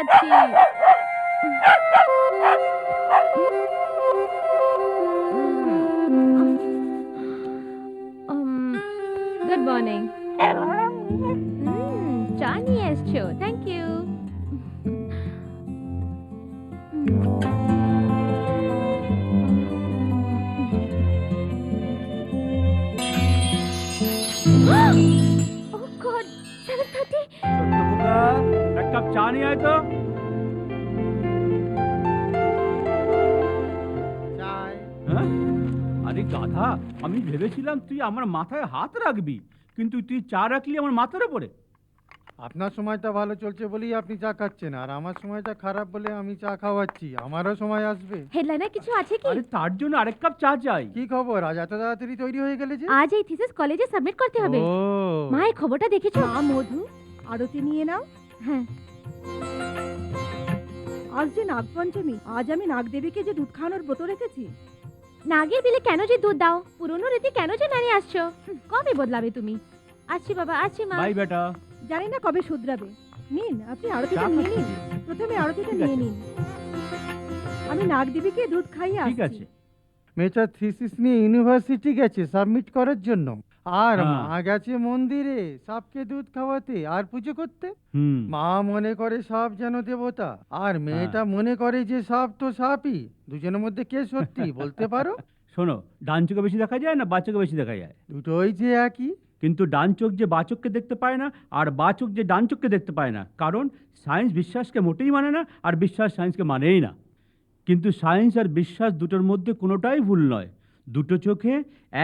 আছি। Good morning. চা নিয়ে এসছো, থ্যাংক ইউ। Oh God, 7:30. সত্যবুকা, এক কাপ চা নিয়ে আয় তো। হ্যাঁ? আরে গাধা, আমি ভেবেছিলাম তুই আমার মাথায় হাত রাখবি, কিন্তু তুই চা রাখলি আমার মাথার উপরে। আপনার সময়টা ভালো চলছে বলেই আপনি চা খাচ্ছেন, আর আমার সময়টা খারাপ বলে আমি চা খাওয়াচ্ছি। আমারও সময় আসবে। হেডলাইনে কিছু আছে কি? আরে তার জন্য আরেক কাপ চা চাই। কি খবর, আজ এত তাড়াতাড়ি তৈরি হয়ে গেলে যে? আজ এই থিসিস কলেজে সাবমিট করতে হবে। ও মা, এই খবরটা দেখেছো? মা মধু, আরতি নিয়ে নাও। হ্যাঁ। আজ যে নাগপঞ্চমী, আজ আমি নাগদেবীকে যে দুধ খাওয়ানোর ব্রত রেখেছি। নাগের বিলে কেন যে দুধ দাও? পুরনো রীতি কেন যে নানিয়ে আসছো? কবে বদলাবে তুমি? আসছি বাবা, আসছি মা। বাই বেটা। জানি না কবে শুধরাবে। নিন, আপনি আরতিটা চা নিয়ে নিন। খাচ্ছি। প্রথমে আরতিটা ঠিক নিয়ে আছে। নিন। আমি নাগদেবীকে দুধ খাইয়ে ঠিক আসছি। আছে। মেয়েটা থিসিস নিয়ে ইউনিভার্সিটি গেছে সাবমিট করার জন্য, আর হ্যাঁ। মা গেছে মন্দিরে সাপকে দুধ খাওয়াতে আর পুজো করতে। হুম। মা মনে করে সাপ যেন দেবতা, আর মেয়েটা মনে করে যে সাপ তো সাপই। দুজনের মধ্যে কে সত্যি বলতে পারো? শোনো, ডান চোখে বেশি দেখা যায় না বাঁ চোখে বেশি দেখা যায়? দুটোই যে একই। কিন্তু ডান চোখ যে বাঁ চোখকে দেখতে পায় না, আর বাঁ চোখ যে ডান চোখকে দেখতে পায় না, কারণ সায়েন্স বিশ্বাসকে মোটেই মানে না, আর বিশ্বাস সায়েন্সকে মানেই না। কিন্তু সায়েন্স আর বিশ্বাস দুটোর মধ্যে কোনোটাই ভুল নয়। দুটো চোখে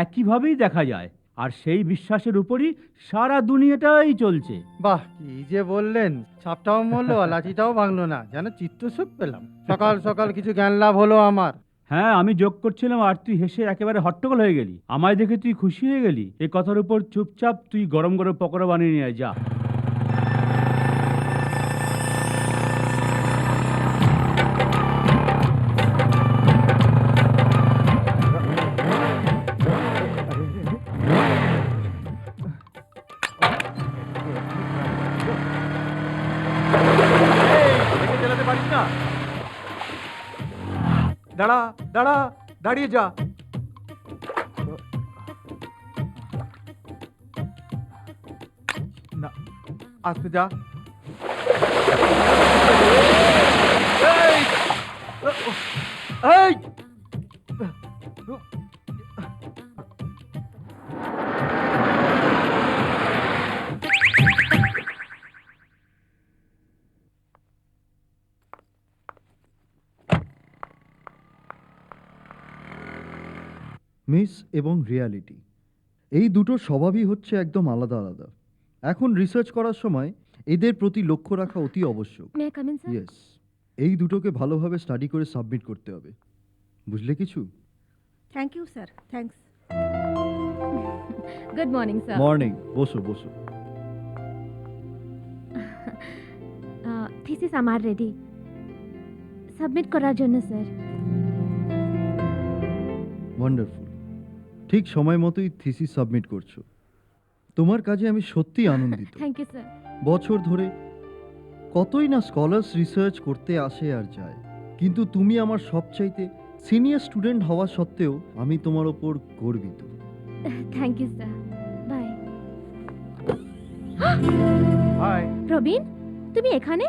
একইভাবেই দেখা যায়, আর সেই বিশ্বাসের উপরই সারা দুনিয়াটাই চলছে। বাহ, কি যে বললেন! সাপটাও মরলো, লাঠিটাও ভাঙলো না, যেন চিত্তসুখ পেলাম। সকাল সকাল কিছু জ্ঞান লাভ হলো আমার। হ্যাঁ, আমি যোগ করছিলাম আর তুই হেসে একেবারে হট্টগোল হয়ে গেলি। আমায় দেখে তুই খুশি হয়ে গেলি। এ কথার উপর চুপচাপ তুই গরম গরম পকোড়া বানিয়ে নিয়ে আয়, যা। চালাতে পারিস না? দাঁড়া দাঁড়া, দাঁড়িয়ে যা। না, আস্তে যা। এই! এই! মিস এবং রিয়ালিটি, এই দুটোর স্বভাবই হচ্ছে একদম আলাদা আলাদা। এখন রিসার্চ করার সময় এদের প্রতি লক্ষ্য রাখা অতি আবশ্যক। মে কাম ইন স্যার? ইয়েস, এই দুটোকে ভালোভাবে স্টাডি করে সাবমিট করতে হবে, বুঝলে কিছু? Thank you sir, thanks. Good morning sir. Morning, বসো বসো। থিসিস আমার রেডি সাবমিট করার জন্য স্যার। ওয়ান্ডারফুল, ঠিক সময় মতোই থিসিস সাবমিট করছো। তোমার কাজে আমি সত্যিই আনন্দিত। Thank you sir. বছর ধরে কতই না স্কলার্স রিসার্চ করতে আসে আর যায়, কিন্তু তুমি আমার সবচাইতে সিনিয়র স্টুডেন্ট হওয়া সত্ত্বেও আমি তোমার ওপর গর্বিত। Thank you sir, bye. Hi. Robin, তুমি এখানে?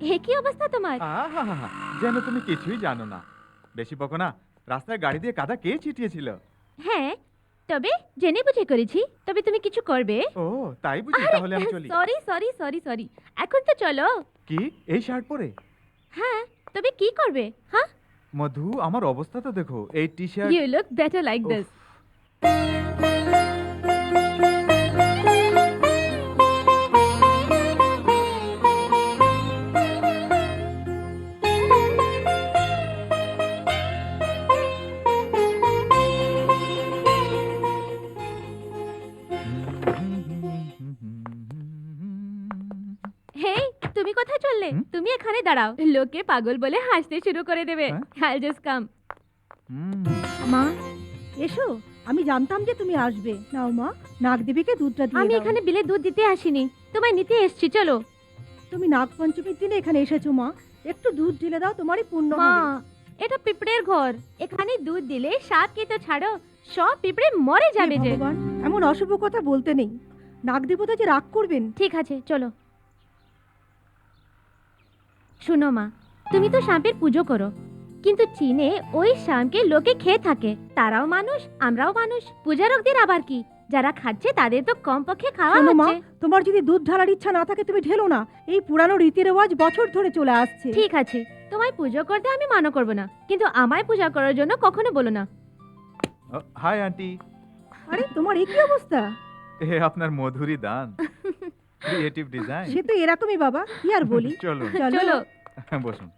হে, কি অবস্থা তোমার? আহা, যেন তুমি কিছুই জানো না। বেশি বকো না। রাস্তায় গাড়ি দিয়ে কাদা কে ছিটিয়েছিল? হ্যাঁ, তবে জেনে বুঝে করেছি। তবে তুমি কিছু করবে? ও, তাই বুঝি? তাহলে আমি চলি। সরি সরি সরি সরি, এখন তো চলো। কি, এই শার্ট পরে? হ্যাঁ, তবে কি করবে? হ্যাঁ, মধু, আমার অবস্থা তো দেখো। এই টি shirt. You look better like this. Hey, তুমি কোথায় চললে? তুমি এখানে দাঁড়াও, লোকে পাগল বলে হাসতে শুরু করে দেবে। আইল জাস্ট কাম। মা এসো, আমি জানতাম যে তুমি আসবে। নাও মা, নাগদেবীকে দুধটা দিয়ে আমি দাও। এখানে বিলে দুধ দিতে আসিনি, তোমায় নিতে এসেছি। চলো। তুমি নাগপঞ্চমীর দিনে এখানে এসেছো মা, একটু দুধ ঢেলে দাও, তোমারই পুণ্য মা হবে। এটা পিঁপড়ের ঘর, এখানে দুধ দিলে সাপকে তো ছাড়ো, সব পিঁপড়ে মরে হে যাবে যে। ভগবান, এমন অশুভ কথা বলতে নেই, নাগ দেবতা যে রাগ করবেন। ঠিক আছে চলো। শুনো মা, তুমি তো সাপের পুজো করো, কিন্তু চীনে ওই সাপকে লোকে খেয়ে থাকে। তারাও মানুষ, আমরাও মানুষ। পূজারকদের আবার কি, যারা খাচ্ছে তাদের তো কমপক্ষে খাওয়া শোনো মা, হচ্ছে। তোমার যদি দুধ ঢালার ইচ্ছা না থাকে তুমি ঢেলো না, এই পুরানো রীতি রেওয়াজ বছর ধরে চলে আসছে। ঠিক আছে, তোমায় পুজো করতে আমি মানা করব না, কিন্তু আমায় পূজা করার জন্য কখনো বলো না। হাই আন্টি, আরে তোমার এই কি অবস্থা? এ আপনার মধুরী দান, ক্রিয়েটিভ ডিজাইন। সে তো এরকমই বাবা, কি আর বলি। চলুন চলো। বসুন,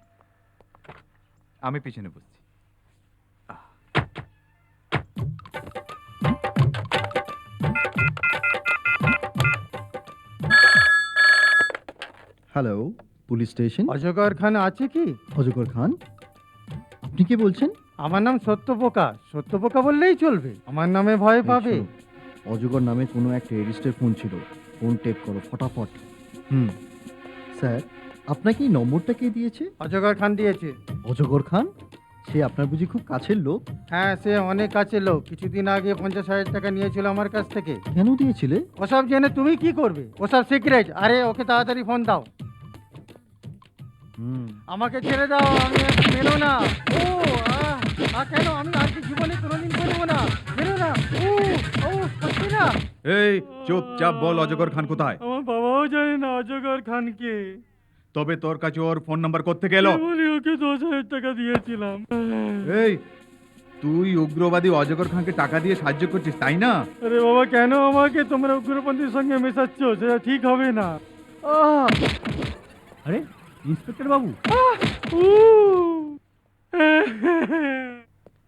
আমি পিছনে বসছি। Hello, police station. অজগর খান আছে কি? অজগর খান, আপনি কি বলছেন? আমার নাম সত্যপোকা, সত্যপোকা বললেই চলবে, আমার নামে ভয় এই পাবে। শোনো, অজগর নামে কোনো একটা রেজিস্টার ফোন ছিল, ফোন টেপ করো ফটাফট। স্যার, আপনাকে এই নম্বরটা কে দিয়েছে? অজগর খান দিয়েছে। অজগর খান? সে আপনার বুঝি খুব কাছের লোক? হ্যাঁ, সে অনেক কাছে লোক, কিছুদিন আগে 50,000 টাকা নিয়েছিল আমার কাছ থেকে। কেন দিয়েছিলে? ওসব জেনে তুমি কি করবে? ওসব সিক্রেট। আরে ওকে তাড়াতাড়ি ফোন দাও। আমাকে ছেড়ে দাও, আমি আর মেরো না। ও কেন? আমি আজকে জীবনে কোনোদিন করবো না। মেরো না। ও সত্যি না? এই চুপচাপ বল, অজগর খান কোথায়? আমার বাবাও জানে না অজগর খানকে। তবে তোর কাছে ওর ফোন নাম্বার কোত্থেকে এলো? বলি ওকে 10,000 টাকা দিয়েছিলাম। এই তুই উগ্রবাদী অজগর খানকে টাকা দিয়ে সাহায্য করছিস, তাই না? আরে বাবা, কেন আমাকে তোমরা উগ্রপন্থীর সঙ্গে মেশাচ্ছ? সেটা ঠিক হবে না। আরে ইন্সপেক্টর বাবু,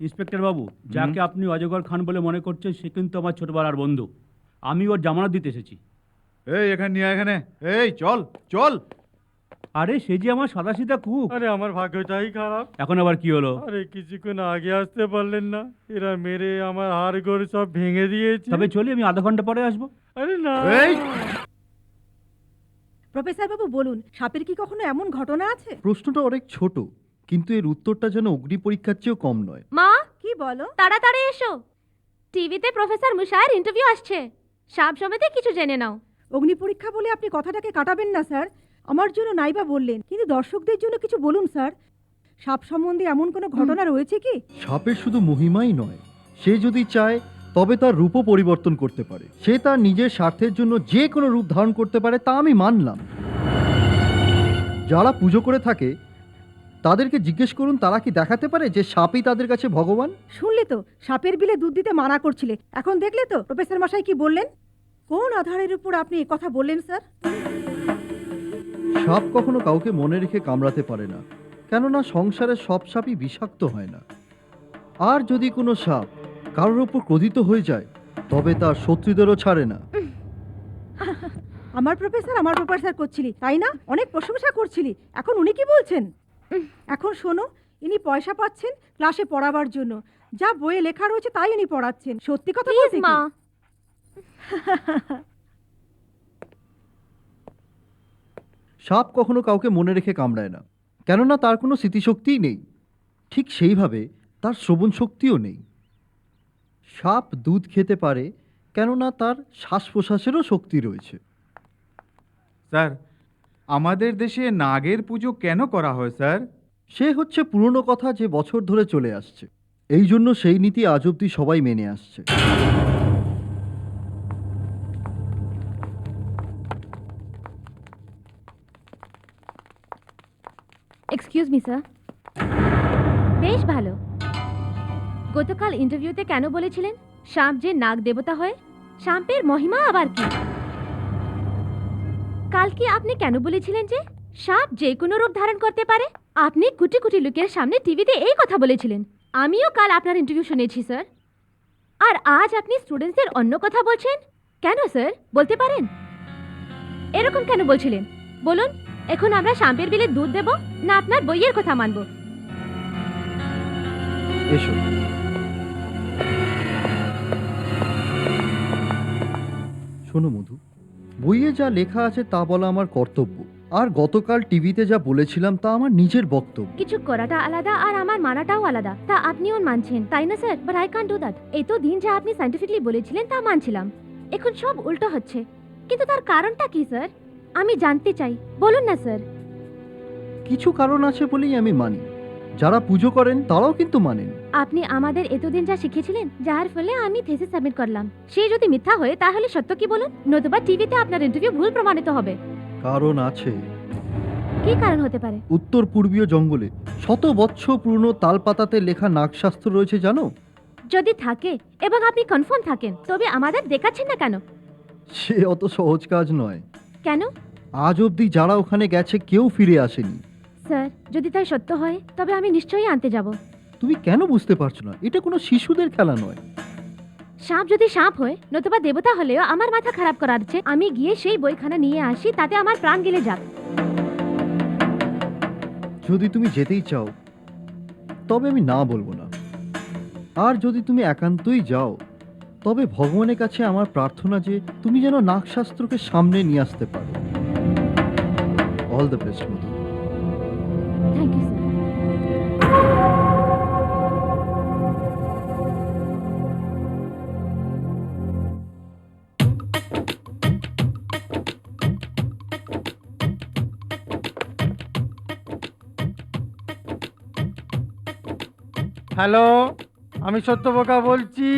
ইন্সপেক্টর বাবু, যাকে আপনি অজগর খান বলে মনে করছেন সে কিন্তু আমার ছোটবেলার বন্ধু। আমি ওর জামানত দিতে এসেছি। এই এখানে নিয়ে এখানে, এই চল চল। আরে সে যে আমার সাদাসিধা কুক। আরে আমার ভাগ্যটাই খারাপ। এখন আবার কি হলো? আরে কিছুক্ষণ আগে আসতে পারলেন না? এরা মেরে আমার হাড়গোড় সব ভেঙে দিয়েছে। তবে চলি, আমি আধা ঘন্টা পরে আসবো। আরে না। এই প্রফেসর বাবু বলুন, সাপের কি কখনো এমন ঘটনা আছে? প্রশ্নটা অনেক ছোট, কিন্তু এর উত্তরটা যেন অগ্নি পরীক্ষার চেয়েও কম নয়। মা কি বলো? তাড়াতাড়ি এসো, টিভিতে প্রফেসর মুশায়ের ইন্টারভিউ আসছে, সাপ সমেতে কিছু জেনে নাও। অগ্নি পরীক্ষা বলে আপনি কথাটাকে কাটাবেন না স্যার। আমার জন্য নাইবা বললেন, কিন্তু দর্শকদের জন্য কিছু বলুন স্যার। সাপ সম্বন্ধে এমন কোনো ঘটনা রয়েছে কি? সাপের শুধু মহিমাই নয়, সে যদি চায় তবে তার রূপও পরিবর্তন করতে পারে। সে তার নিজের স্বার্থের জন্য যে কোনো রূপ ধারণ করতে পারে, তা আমি মানলাম। যারা পুজো করে থাকে তাদেরকে জিজ্ঞেস করুন, তারা কি দেখাতে পারে যে সাপই তাদের কাছে ভগবান? শুনলে তো, সাপের বিলে দুধ দিতে মানা করছিলে, এখন দেখলে তো প্রফেসর মশাই কি বললেন। কোন আধারের উপর আপনি এই কথা বললেন স্যার? সাপ কখনো কাউকে মনে রেখে কামড়াতে পারে না, কেননা সংসারের সব সাপই বিষাক্ত হয় না। আর যদি কোনো সাপ কারোর ওপর ক্রোধিত হয়ে যায়, তবে তার শত্রুদেরও ছাড়ে না। আমার প্রফেসর করছিলি, তাই না? অনেক প্রশংসা করছিলি, এখন উনি কি বলছেন? এখন শোনো, ইনি পয়সা পাচ্ছেন ক্লাসে পড়াবার জন্য, যা বইয়ে লেখা রয়েছে তাই ইনি পড়াচ্ছেন। সত্যি কথা প্লিজ বলতে কি? মা। সাপ কখনো কাউকে মনে রেখে কামড়ায় না, কেননা তার কোনো স্মৃতিশক্তিই নেই। ঠিক সেইভাবে তার শ্রবণ শক্তিও নেই। সাপ দুধ খেতে পারে, কেননা তার শ্বাস প্রশ্বাসেরও শক্তি রয়েছে। স্যার, আমাদের দেশে নাগের পুজো কেন করা হয় স্যার? সে হচ্ছে পুরনো কথা, যে বছর ধরে চলে আসছে। এই জন্য সেই নীতি আজ অব্দি সবাই মেনে আসছে। Excuse me sir. বেশ ভালো। গতকাল ইন্টারভিউতে কেন বলেছিলেন সাপ যে নাগ দেবতা হয়? সাপের মহিমা আবার কি? কালকে আপনি কেন বলেছিলেন যে সাপ যে কোনো রূপ ধারণ করতে পারে? আপনি কোটি কোটি লোকের সামনে টিভিতে এই কথা বলেছিলেন। আমিও কাল আপনার ইন্টারভিউ শুনেছি স্যার। আর আজ আপনি স্টুডেন্টসদের অন্য কথা বলছেন কেন স্যার? বলতে পারেন এরকম কেন বলছিলেন? বলুন, এখন আমরা সাপের বিলে দুধ দেব না আপনার বইয়ের কথা মানব? এসো। শোনো মধু, বইয়ে যা লেখা আছে তা বলা আমার কর্তব্য। আর গতকাল টিভিতে যা বলেছিলাম তা আমার নিজের বক্তব্য। কিছু করাটা আলাদা আর আমার মানাটাও আলাদা, তা আপনিও মানছেন তাই না sir? But I can't do that. এত দিন যা আপনি সায়েন্টিফিকলি বলেছিলেন তা মানছিলাম, এখন সব উল্টো হচ্ছে। কিন্তু তার কারণটা কি স্যার? আমি জানতে চাই, বলুন না স্যার। কিছু কারণ আছে বলেই আমি মানি, যারা পুজো করেন তারাও কিন্তু মানেন। আপনি আমাদের এতদিন যা শিখেছিলেন, যার ফলে আমি থিসিস সাবমিট করলাম, সেই যদি মিথ্যা হয় তাহলে সত্য কি বলুন? নতুবা টিভিতে আপনার ইন্টারভিউ ভুল প্রমাণিত হবে। কারণ আছে। কি কারণ হতে পারে? উত্তর পূর্বীয় জঙ্গলে শত বৎসর পুরনো তালপাতাতে লেখা নাগশাস্ত্র রয়েছে জানো? যদি থাকে এবং আপনি কনফার্ম থাকেন, তবে আমাদের দেখাচ্ছেন না কেন? সে অত সহজ কাজ নয়। কেন? আজ অবধি যারা ওখানে গেছে কেউ ফিরে আসেনি। স্যার, যদি তাই সত্য হয় তবে আমি নিশ্চয়ই আনতে যাব। তুমি কেন বুঝতে পারছো না? এটা কোনো শিশুদের খেলা নয়। সাপ যদি সাপ হয়, নতুবা দেবতা হলেও আমার মাথা খারাপ করার চেয়ে আমি গিয়ে সেই বইখানা নিয়ে আসি, তাতে আমার প্রাণ গেলে যাক। যদি তুমি যেতেই চাও তবে আমি না বলবো না। আর যদি তুমি একান্তই যাও তবে ভগবানের কাছে আমার প্রার্থনা যে তুমি যেন নাগশাস্ত্রকে সামনে নিয়ে আসতে পারো। All the best Madhu. Thank you sir. Hello, আমি সত্যবোকা বলছি।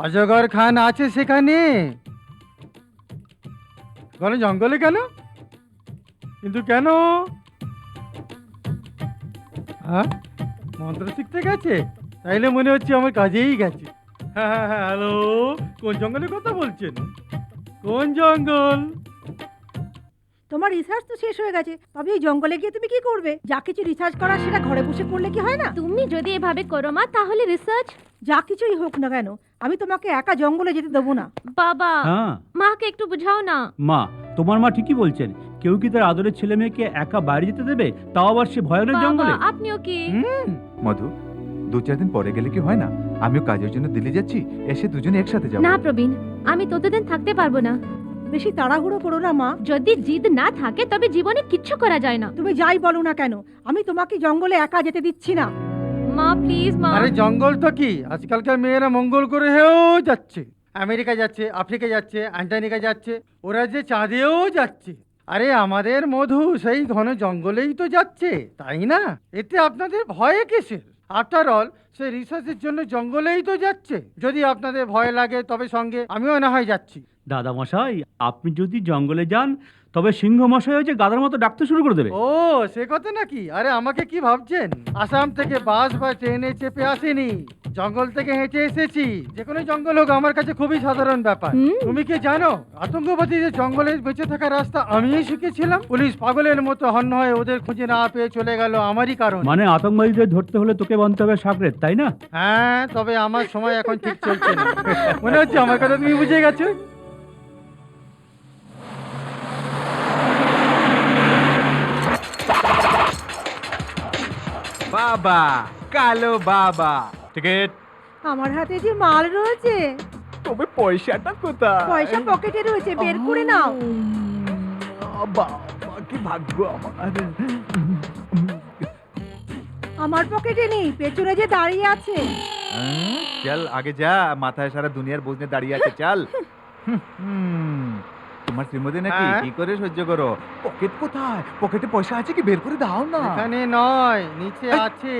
অজগর খান আছে সেখানে? ঘন জঙ্গলে কেন? কিন্তু কেন? হ্যাঁ, মন্ত্র শিখতে গেছে? তাইলে মনে হচ্ছে আমার কাজেই গেছে। হ্যাঁ হ্যাঁ হ্যাঁ, হ্যালো, কোন জঙ্গলের কথা বলছেন? কোন জঙ্গল? তোমার রিসার্চ তো শেষ হয়ে গেছে, তবে এই জঙ্গলে গিয়ে তুমি কি করবে? যা কিছু রিসার্চ করার সেটা ঘরে বসে করলে কি হয় না? তুমি যদি এভাবে করো মা, তাহলে রিসার্চ যা কিছুই হোক না কেন, আমি তোমাকে একা জঙ্গলে যেতে দেবো না। বাবা, হ্যাঁ মাকে একটু বুঝাও না। মা, তোমার মা ঠিকই বলছেন। কেউ কি তার আদরের ছেলে মেয়েকে একা বাইরে যেতে দেবে, তাও আবার সে ভয়ানক বাবা, জঙ্গলে? আপনিও কি? মধু, 2-4 দিন পরে গেলে কি হয় না? আমিও কাজের জন্য দিল্লি যাচ্ছি, এসে দুজনে একসাথে যাবো। না প্রবীণ, আমি ততদিন থাকতে পারবো না। বেশি তাড়াহুড়ো করো না মা। যদি জিদ না থাকে তবে জীবনে কিচ্ছু করা যায় না। তুমি যাই বলো না কেন, আমি তোমাকে জঙ্গলে একা যেতে দিচ্ছি না। মা প্লিজ মা। আরে জঙ্গল তো কি, আজকালকার মেয়েরা মঙ্গল গ্রহেও যাচ্ছে, আমেরিকা যাচ্ছে, আফ্রিকা যাচ্ছে, আন্টার্কটিকা যাচ্ছে, ওরা যে চাঁদেও যাচ্ছে। আরে আমাদের মধু সেই ঘন জঙ্গলেই তো যাচ্ছে, তাই না? এতে আপনাদের ভয় কিসের? আফটার অল সে রিসার্চের জন্য জঙ্গলেই তো যাচ্ছে। যদি আপনাদের ভয় লাগে তবে সঙ্গে আমিও না হয় যাচ্ছি। দাদা মশাই, আপনি যদি জঙ্গলে যান তবে সিংহ মশাই যে গাধার মতো ডাকতে শুরু করে দেবে। ও সে কথা নাকি? আরে আমাকে কি ভাবছেন? আসাম থেকে বাস বা ট্রেনে চেপে আসেনি, জঙ্গল থেকে হেঁটে এসেছি। যে কোনো জঙ্গল হোক আমার কাছে খুবই সাধারণ ব্যাপার। তুমি কি জানো, আতঙ্কবাদীদের জঙ্গলে বেঁচে থাকার রাস্তা আমিই শিখেছিলাম। পুলিশ পাগলের মতো হন্য হয়ে ওদের খুঁজে না পেয়ে চলে গেল আমারই কারণ। মানে আতঙ্কবাদীদের ধরতে হলে তোকে বানতে হবে সাকরেত, তাই না? হ্যাঁ, তবে আমার সময় এখন ঠিক চলছে না। মনে হচ্ছে আমার কথা তুমি বুঝে গেছো। বাবা, কালো বাবা। টিকিট। আমার হাতে যে মাল রয়েছে, তবে পয়সাটা কোথায়? পয়সা পকেটে রয়েছে, বের করে নাও। বাবা, কি ভাগ্য আমার। আমার পকেটে নেই, পেছনে যে দাঁড়িয়ে আছে। চল আগে যা, মাথায় সারা দুনিয়ার বোঝ নিয়ে দাঁড়িয়ে আছে, চল। তোমার শ্রীমতী নাকি? হ্যাঁ? কি করে সহ্য করো? পকেট কোথায়? পকেটে পয়সা আছে কি? বের করে দাও না। এখানে নয়, নিচে আছে।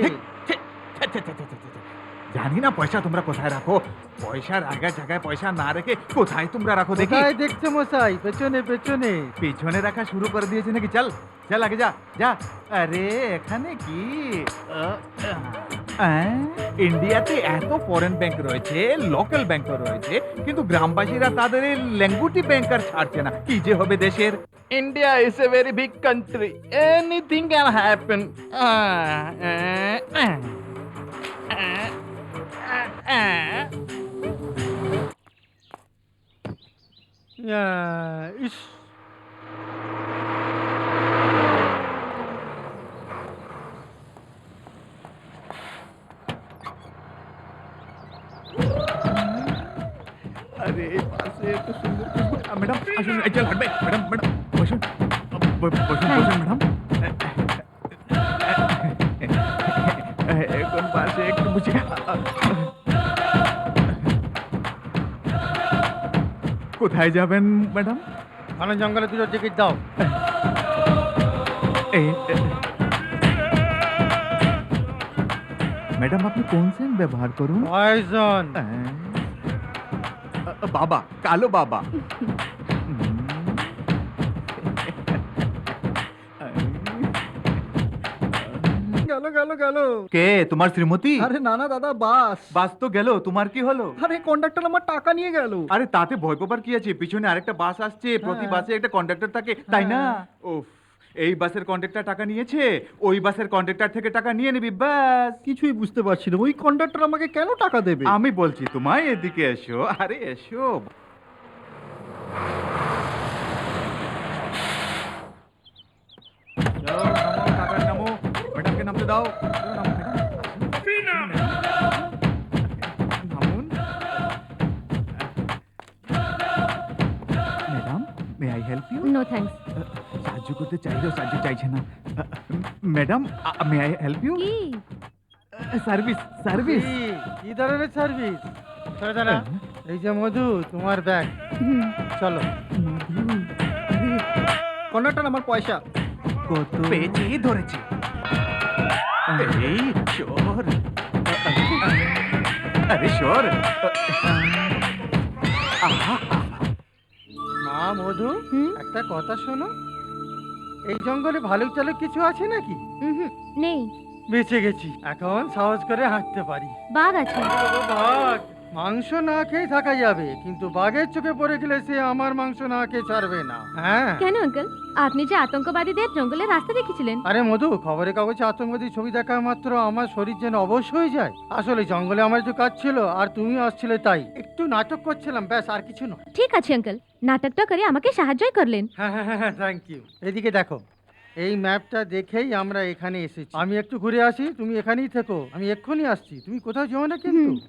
জানি না পয়সা তোমরা কোথায় রাখো। পয়সা রাখার জায়গায় পয়সা না রেখে কোথায় তোমরা রাখো দেখি। কোথায় দেখছো মশাই? পেছনে পেছনে। পিছনে রাখা শুরু করে দিয়েছে নাকি? চল চল আগে যা যা। আরে এখানে কি ইন্ডিয়াতে এত ফরেন ব্যাংক রয়েছে, লোকাল ব্যাংকও রয়েছে, কিন্তু গ্রামবাসীরা তাদের এই ল্যাঙ্গুটি ব্যাংকার ছাড়ছে না। কি যে হবে দেশের। India is a very big country. Anything can happen. ইস, আরে পাশে এত সুন্দর ম্যাডাম আসুন। এই চল হাঁটবে ম্যাডাম, ম্যাডাম বসুন। বসুন ম্যাডাম। এখন পাশে একটু বুঝি। কোথায় যাবেন ম্যাডাম? ঘন জঙ্গলে দুটো টিকিট দাও। ম্যাডাম আপনি কোন সেন্ট ব্যবহার করুন? পয়জন। বাবা, কালো বাবা। গেল গেল গেল। কে তোমার শ্রীমতী? আরে না না দাদা, বাস। বাস তো গেল, তোমার কি হলো? আরে কন্ডাক্টর আমার টাকা নিয়ে গেল। আরে তাতে ভয় পাবার কি আছে? পিছনে আরেকটা বাস আসছে, প্রতি হ্যাঁ। বাসে একটা কন্ডাক্টর থাকে, তাই না? উফ, এই বাসের কন্ডাক্টর টাকা নিয়েছে, ওই বাসের কন্ডাক্টর থেকে টাকা নিয়ে নিবি, ব্যাস। কিছুই বুঝতে পারছি না, ওই কন্ডাক্টর আমাকে কেন টাকা দেবে? আমি বলছি তোমায়, এদিকে এসো। আরে এসো। চলো, নামো, কাকার নামো। ম্যাডামকে নামতে দাও। চলো, নামো, ম্যাডাম। নামুন। Madam, may I help you? No thanks. সাহায্য করতে চাইলেও সাহায্য চাইছে না। Madam, may I help you? কি? Service, service. কি ধরনের সার্ভিস? চলো দাদা, এই যে মধু, তোমার ব্যাগ। হুম। চলো। কন্ডাক্টর আমার পয়সা। কত পেয়েছি, ধরেছি। এই চোর। আরে চোর। মা মধু, হুম? একটা কথা শোনো। এই জঙ্গলে ভালুক টালুক কিছু আছে নাকি? হুম, নেই। বেঁচে গেছি, এখন সাহস করে হাঁটতে পারি। বাঘ আছে। বাঘ মাংস না খেয়ে থাকা যাবে, কিন্তু বাঘের চোখে পড়ে গেলে সে আমার মাংস না খেয়ে ছাড়বে না। হ্যাঁ। কেন আঙ্কেল? আপনি যে আতঙ্কবাদীদের জঙ্গলের রাস্তা দেখেছিলেন? আরে মধু, খবরের কাগজে আতঙ্কবাদী ছবি দেখা মাত্র আমার শরীর যেন অবশ হয়ে যায়। আসলে জঙ্গলে আমার একটু কাজ ছিল, আর তুমি আসছিলে তাই একটু নাটক করছিলাম, ব্যাস, আর কিছু নয়। ঠিক আছে আঙ্কেল, নাটকটা করে আমাকে সাহায্যই করলেন। হ্যাঁ হ্যাঁ হ্যাঁ, থ্যাংক ইউ। এদিকে দেখো, এই ম্যাপটা দেখেই আমরা এখানে এসেছি। আমি একটু ঘুরে আসি, তুমি এখানেই থেকো, আমি এক্ষুনি আসছি। তুমি কোথাও যেও না কিন্তু। হুম।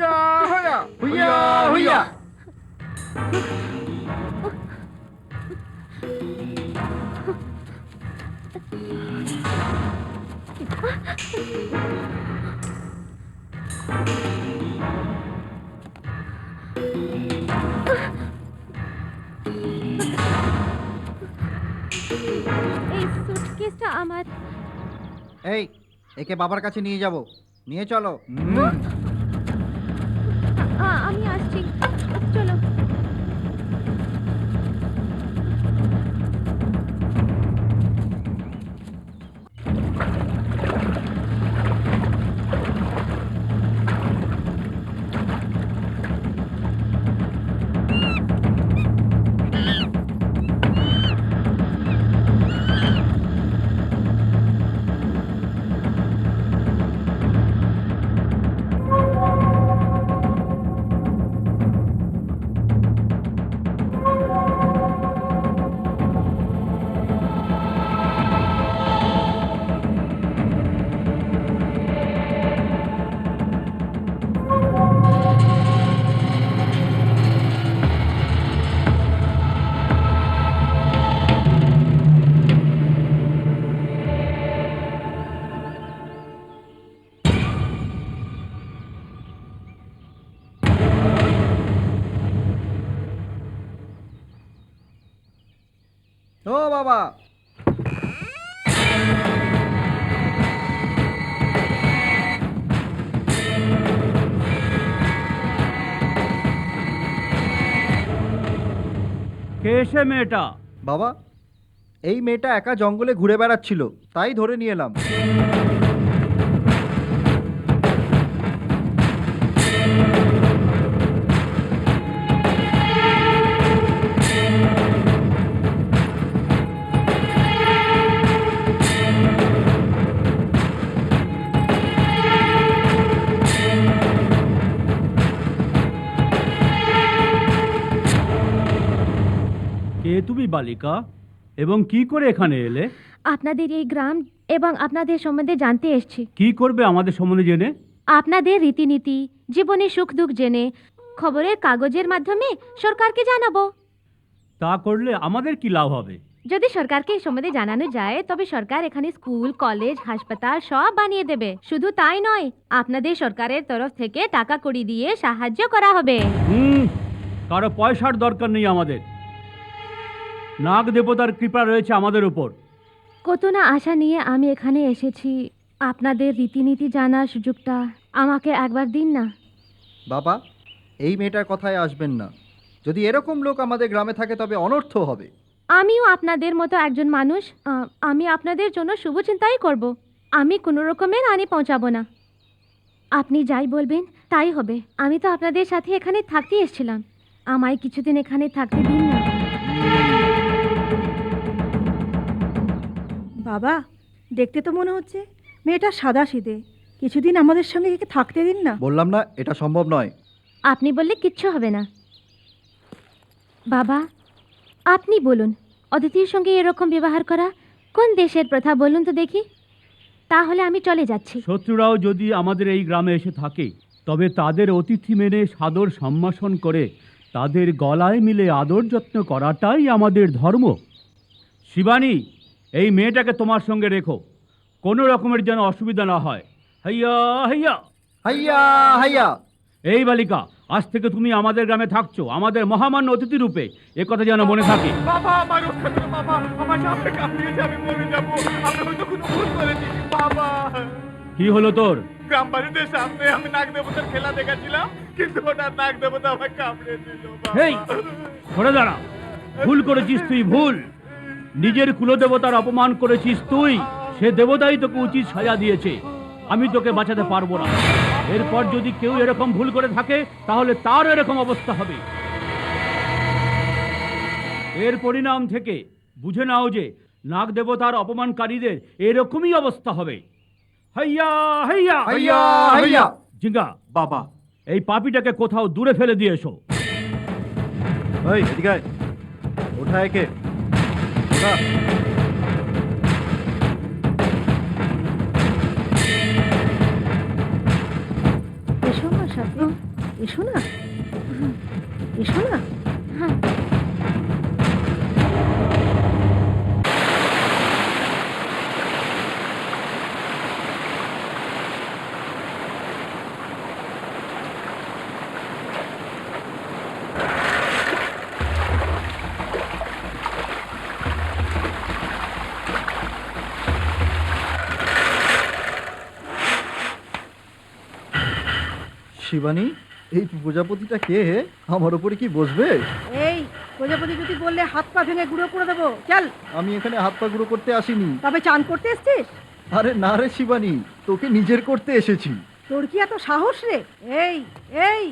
হুইয়া হুইয়া হুইয়া হুইয়া। এই সুটকেসটা আমার। এই একে বাবার কাছে নিয়ে যাব, নিয়ে চলো। আমি আসছি, চলো। ও বাবা, কে এসে মেয়েটা? বাবা এই মেয়েটা একা জঙ্গলে ঘুরে বেড়াচ্ছিল, তাই ধরে নিয়ে এলাম। কে তুমি বালিকা, এবং কি করে এখানে এলে? আপনাদের এই গ্রাম এবং আপনাদের সম্বন্ধে জানতে এসেছি। কি করবে আমাদের সম্বন্ধে জেনে? আপনাদের রীতিনীতি, জীবনের সুখ দুঃখ জেনে খবরের কাগজের মাধ্যমে সরকারকে জানাবো। তা করলে আমাদের কি লাভ হবে? যদি সরকারকে এই সম্বন্ধে জানানো যায় তবে সরকার এখানে স্কুল, কলেজ, হাসপাতাল সব বানিয়ে দেবে। শুধু তাই নয়, আপনাদের সরকারের তরফ থেকে টাকা কড়ি দিয়ে সাহায্য করা হবে। কারো পয়সার দরকার নেই আমাদের। নাগ দেবতার কৃপা রয়েছে আমাদের উপর। কত না আশা নিয়ে আমি এখানে এসেছি। আপনাদের রীতিনীতি জানার সুযোগটা আমাকে একবার দিন না। বাবা এই মেয়েটার কথায় আসবেন না। যদি এরকম লোক আমাদের গ্রামে থাকে তবে অনর্থ হবে। আমিও আপনাদের মতো একজন মানুষ। আমি আপনাদের জন্য শুভ চিন্তাই করব। আমি কোনো রকমের হানি পৌঁছাবো না। আপনি যাই বলবেন তাই হবে। আমি তো আপনাদের সাথে এখানে থাকতে এসেছিলাম। আমায় কিছুদিন এখানে থাকতে দিন না। বাবা, দেখতে তো মনে হচ্ছে মেয়েটা সাদাসিধে। কিছুদিন আমাদের সঙ্গে একে থাকতে দিন না। বললাম না এটা সম্ভব নয়। আপনি বললে কিচ্ছু হবে না। বাবা, আপনি বলুন, অতিথির সঙ্গে এরকম ব্যবহার করা কোন দেশের প্রথা বলুন তো দেখি। তাহলে আমি চলে যাচ্ছি। শত্রুরাও যদি আমাদের এই গ্রামে এসে থাকে তবে তাদের অতিথি মেনে সাদর সম্ভাষণ করে তাদের গলায় মিলে আদর যত্ন করাটাই আমাদের ধর্ম। শিবানী, এই মেয়েটাকে তোমার সঙ্গে রেখো, কোনো রকমের যেন অসুবিধা না হয়। হাইয়া হাইয়া হাইয়া হাইয়া। এই বালিকা, আজ থেকে তুমি আমাদের গ্রামে থাকছো আমাদের মহামান্য অতিথি রূপে, একথা যেন মনে থাকে। বাবা আমার রক্ষা করো বাবা, আমার সামনে কামড়িয়েছে, আমি মরে যাবো। আমি হয়তো কোনো ভুল করেছি বাবা। কি হলো তোর? গ্রাম বাড়িতে সামনে আমি নাগ দেবতার খেলা দেখাচ্ছিলাম, কিন্তু ওটা নাগ দেবতা আমাকে কামড়ে দিল হেই, সরে দাঁড়া। ভুল করেছিস তুই, ভুল। নিজের কুলদেবতার অপমান করেছিস তুই। সে দেবতাই তোকে উচিত সাজা দিয়েছে। আমি তোকে বাঁচাতে পারবো না। এরপর যদি কেউ এরকম ভুল করে থাকে তাহলে তার এরকম অবস্থা হবে। এর পরিণাম থেকে বুঝে নাও যে নাগ দেবতার অপমানকারীদের এরকমই অবস্থা হবে। হাইয়া হাইয়া হাইয়া হাইয়া। জিঙ্গা বাবা, এই পাপীটাকে কোথাও দূরে ফেলে দিয়ে এসো। ওই এদিকে আয়। ওঠা একে, ওঠা। এসো আমার সাথে। এসো না, এসো না। শিবানী, এই প্রজাপতিটা কে হে? আমার উপরে কি বসবে? এই প্রজাপতি যদি বললে হাত পা ভেঙে গুঁড়ো করে দেবো। চল। আমি এখানে হাত পা গুঁড়ো করতে আসিনি। তবে চান করতে এসছিস? আরে না রে শিবানী, তোকে নিজের করতে এসেছি। তোর কি এত সাহস রে? এই এই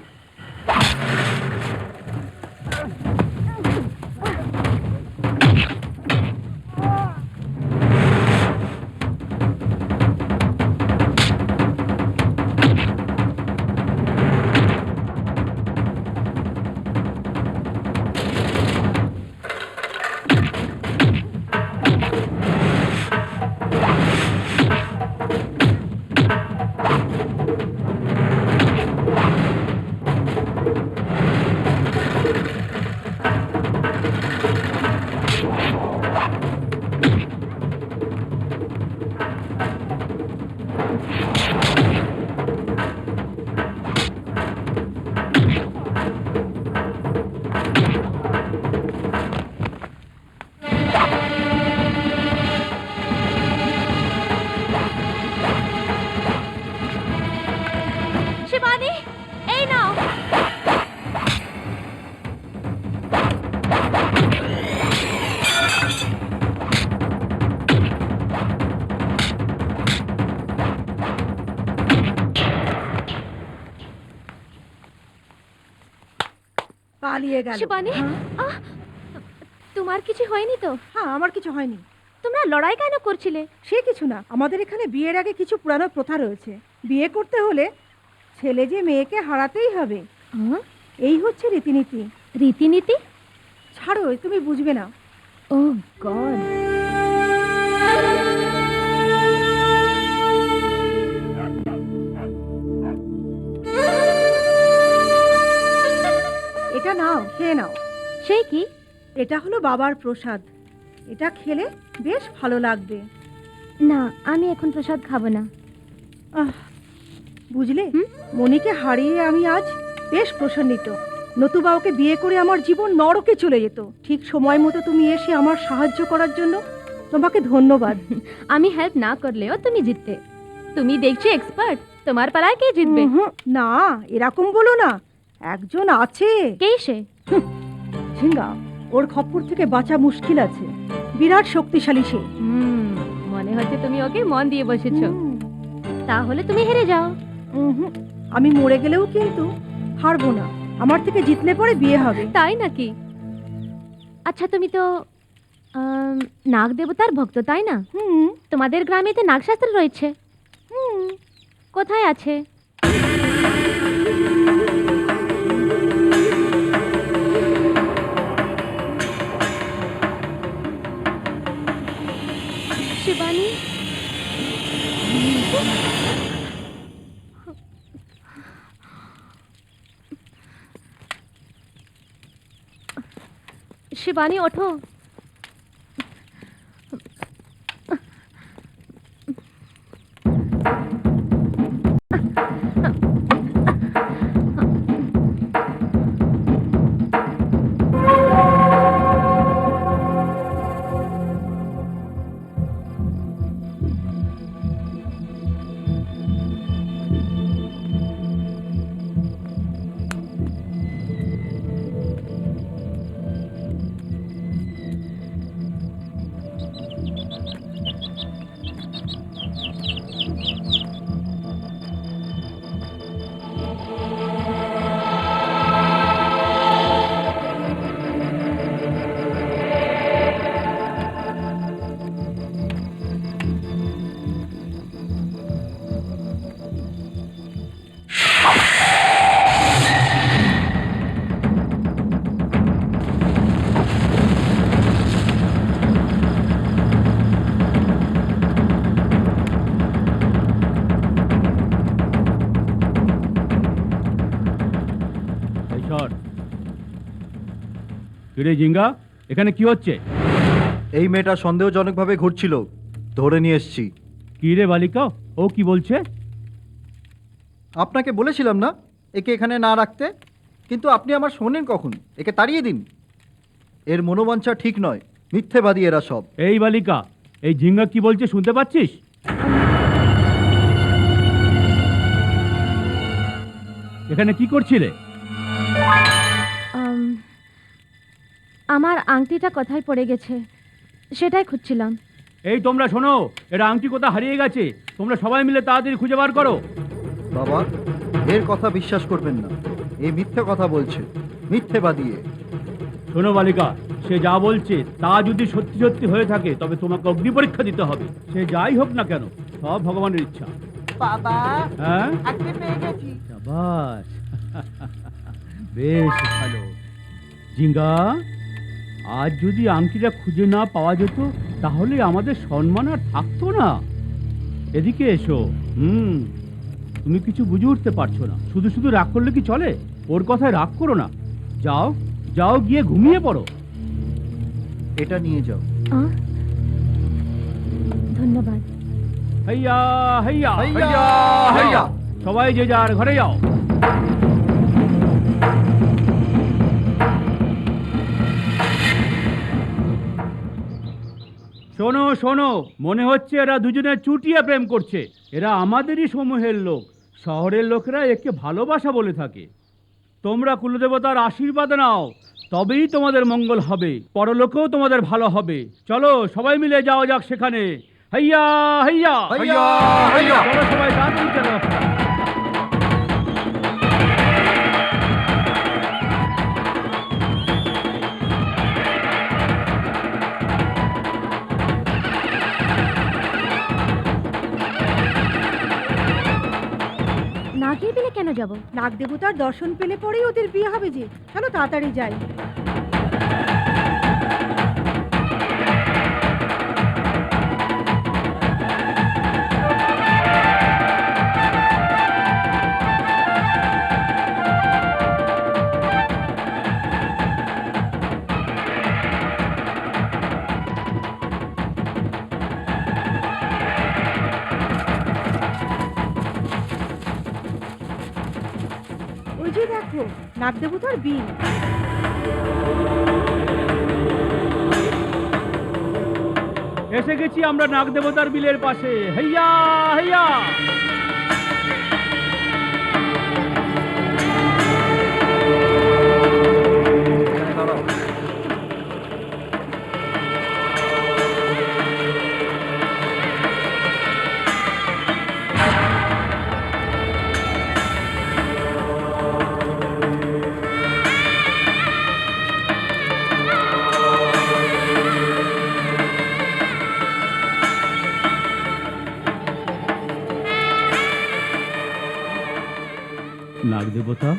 শিবানী, এই নাও। পালিয়ে গেল। শিবানী, হ্যাঁ? আহ, তোমার কিছু হয়নি তো? হ্যাঁ, আমার কিছু হয়নি। তোমরা লড়াই কেন করছিলে? সে কিছু না, আমাদের এখানে বিয়ের আগে কিছু পুরানো প্রথা রয়েছে। বিয়ে করতে হলে ছেলে যে মেয়েকে হারাতেই হবে, এই হচ্ছে রীতিনীতি। রীতিনীতি? ছাড়ো, তুমি বুঝবে না। ও গড। এটা নাও, খেয়ে নাও। সেই কি? এটা হলো বাবার প্রসাদ। এটা খেলে বেশ ভালো লাগবে। না, আমি এখন প্রসাদ খাবো না। আহ, বুঝলে, হুম? মনিকে হারিয়ে আমি আজ বেশ প্রসন্নিত। নতুবা ওকে বিয়ে করে আমার জীবন নরকে চলে যেত। ঠিক সময় মতো তুমি এসে আমার সাহায্য করার জন্য তোমাকে ধন্যবাদ। আমি হেল্প না করলেও তুমি জিততে। তুমি দেখছি এক্সপার্ট, তোমার পালায় কে জিতবে? উহুম, না, এরকম বলো না। একজন আছে। কে সে? ঝিঙ্গা, ওর খপ্পর থেকে বাঁচা মুশকিল আছে। বিরাট শক্তিশালী সে। মনে হচ্ছে তুমি ওকে মন দিয়ে বসেছো। হুম, তাহলে তুমি হেরে যাও। উহুম, আমি মরে গেলেও কিন্তু হারবো না। আমার থেকে জিতলে পরে বিয়ে হবে। তাই নাকি? আচ্ছা, তুমি তো নাগ দেবতার ভক্ত, তাই না? হুম তোমাদের গ্রামে তো নাগশাস্ত্র রয়েছে। হুম কোথায় আছে? শিবানী, শিবানী ওঠো। কিরে জিঙ্গা, এখানে কি হচ্ছে? এই মেয়েটা সন্দেহজনকভাবে ঘুরছিল, ধরে নিয়ে এসছি। কি রে বালিকা, ও কি বলছে? আপনাকে বলেছিলাম না একে এখানে না রাখতে, কিন্তু আপনি আমার শোনেন কখন? একে তাড়িয়ে দিন। এর মনোবাঞ্ছা ঠিক নয়, মিথ্যেবাদী এরা সব। এই বালিকা, এই জিঙ্গা কি বলছে শুনতে পাচ্ছিস? এখানে কি করছিলে? আমার আংটিটা কোথায় পড়ে গেছে সেটাই খুঁজছিলাম। এই তোমরা শোনো, এরা আংটি কোথা হারিয়ে গেছে, তোমরা সবাই মিলে তাড়াতাড়ি খুঁজে বার করো। বাবা, এর কথা বিশ্বাস করবেন না, এই মিথ্যে কথা বলছে, মিথ্যেবাদী এ। শোনো বালিকা, সে যা বলছে তা যদি সত্যি সত্যি হয়ে থাকে তবে তোমাকে অগ্নি পরীক্ষা দিতে হবে। সে যাই হোক না কেন, সব ভগবানের ইচ্ছা। বাবা, হ্যাঁ, আজকে পেয়ে গেছি। শাবাশ, বেশ ভালো। জিঙ্গা, আজ যদি আংটিটা খুঁজে না পাওয়া যেত তাহলে আমাদের সম্মান আর থাকতো না। এদিকে এসো। তুমি কিছু বুঝে উঠতে পারছো না, শুধু শুধু রাগ করলে কি চলে? ওর কথায় রাগ করো না, যাও যাও গিয়ে ঘুমিয়ে পড়ো। এটা নিয়ে যাও। ধন্যবাদ। হাইয়া হাইয়া হাইয়া, হাইয়া। সবাই যে যার ঘরে যাও। শোনো শোনো, মনে হচ্ছে এরা দুজনে চুটিয়ে প্রেম করছে। এরা আমাদেরই সমূহের লোক। শহরের লোকেরা একে ভালোবাসা বলে থাকে। তোমরা কুলদেবতার আশীর্বাদ নাও, তবেই তোমাদের মঙ্গল হবে, পরলোকেও তোমাদের ভালো হবে। চলো সবাই মিলে যাওয়া যাক সেখানে। হাইয়া হাইয়া হাইয়া, হাইয়া। চলো সবাই তাড়াতাড়ি চলো। না গিয়ে বিলে কেন যাব? নাগ দেবতার দর্শন পেলে পরেই ওদের বিয়ে হবে যে। চলো তাড়াতাড়ি যাই। ওই যে দেখো, নাগ দেবতার বিয়ে। এসে গেছি আমরা নাগদেবতার বিলের পাশে। হাইয়া হাইয়া। এখানে দাঁড়াও। নাগদেবতা,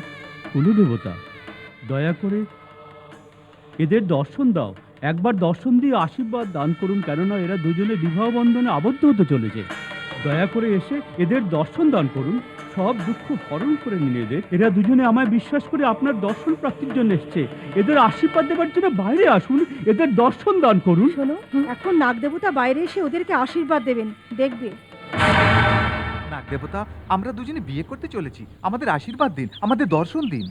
কুলদেবতা, দয়া করে এদের দর্শন দাও। একবার দর্শন দিয়ে আশীর্বাদ দান করুন, কেননা এরা দুজনে বিবাহ বন্ধনে আবদ্ধ হতে চলেছে। দয়া করে এসে এদের দর্শন দান করুন, সব দুঃখ হরণ করে নিন এদের। এরা দুজনে আমায় বিশ্বাস করে আপনার দর্শন প্রাপ্তির জন্য এসছে। এদের আশীর্বাদ দেওয়ার জন্য বাইরে আসুন, এদের দর্শন দান করুন। শোনো, এখন নাগ দেবতা বাইরে এসে ওদেরকে আশীর্বাদ দেবেন, দেখবে। নাগদেবতা, আমরা দুজনে বিয়ে করতে চলেছি, আমাদের আশীর্বাদ দিন, আমাদের দর্শন দিন।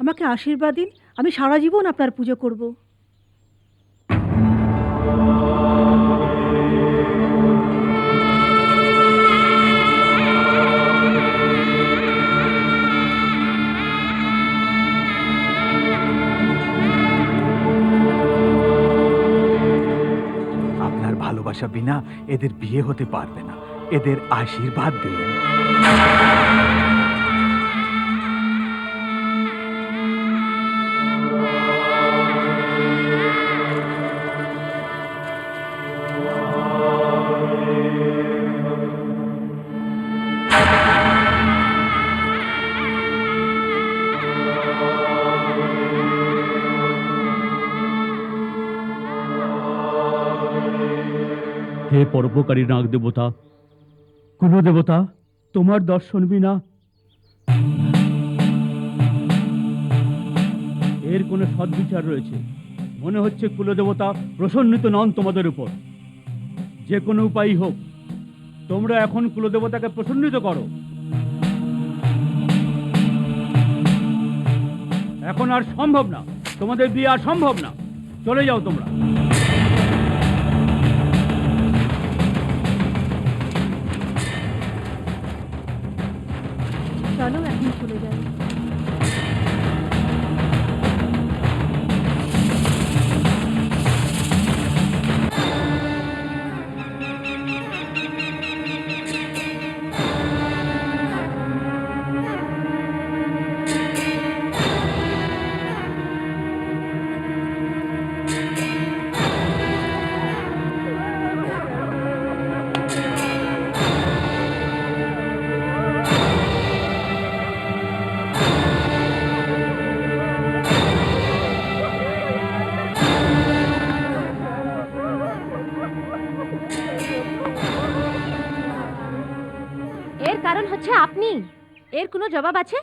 আমাকে আশীর্বাদ দিন, আমি সারা জীবন আপনার পুজো করব। আপনার ভালোবাসা বিনা এদের বিয়ে হতে পারবে না, এদের আশীর্বাদ দিন। হে পরোপকারী নাগদেবতা, কুলদেবতা, তোমার দর্শন বিনা এর এর কোনো সদ্বিচার রয়েছে। মনে হচ্ছে কুলদেবতা প্রসন্নিত নন তোমাদের উপর। যে কোনো উপায়ই হোক, তোমরা এখন কুলদেবতাকে প্রসন্নিত করো। এখন আর সম্ভব না, তোমাদের বিয়ে আর সম্ভব না। চলে যাও তোমরা। চলো এখন চলে যাই। এর কারণ হচ্ছে আপনি। এর কোনো জবাব আছে?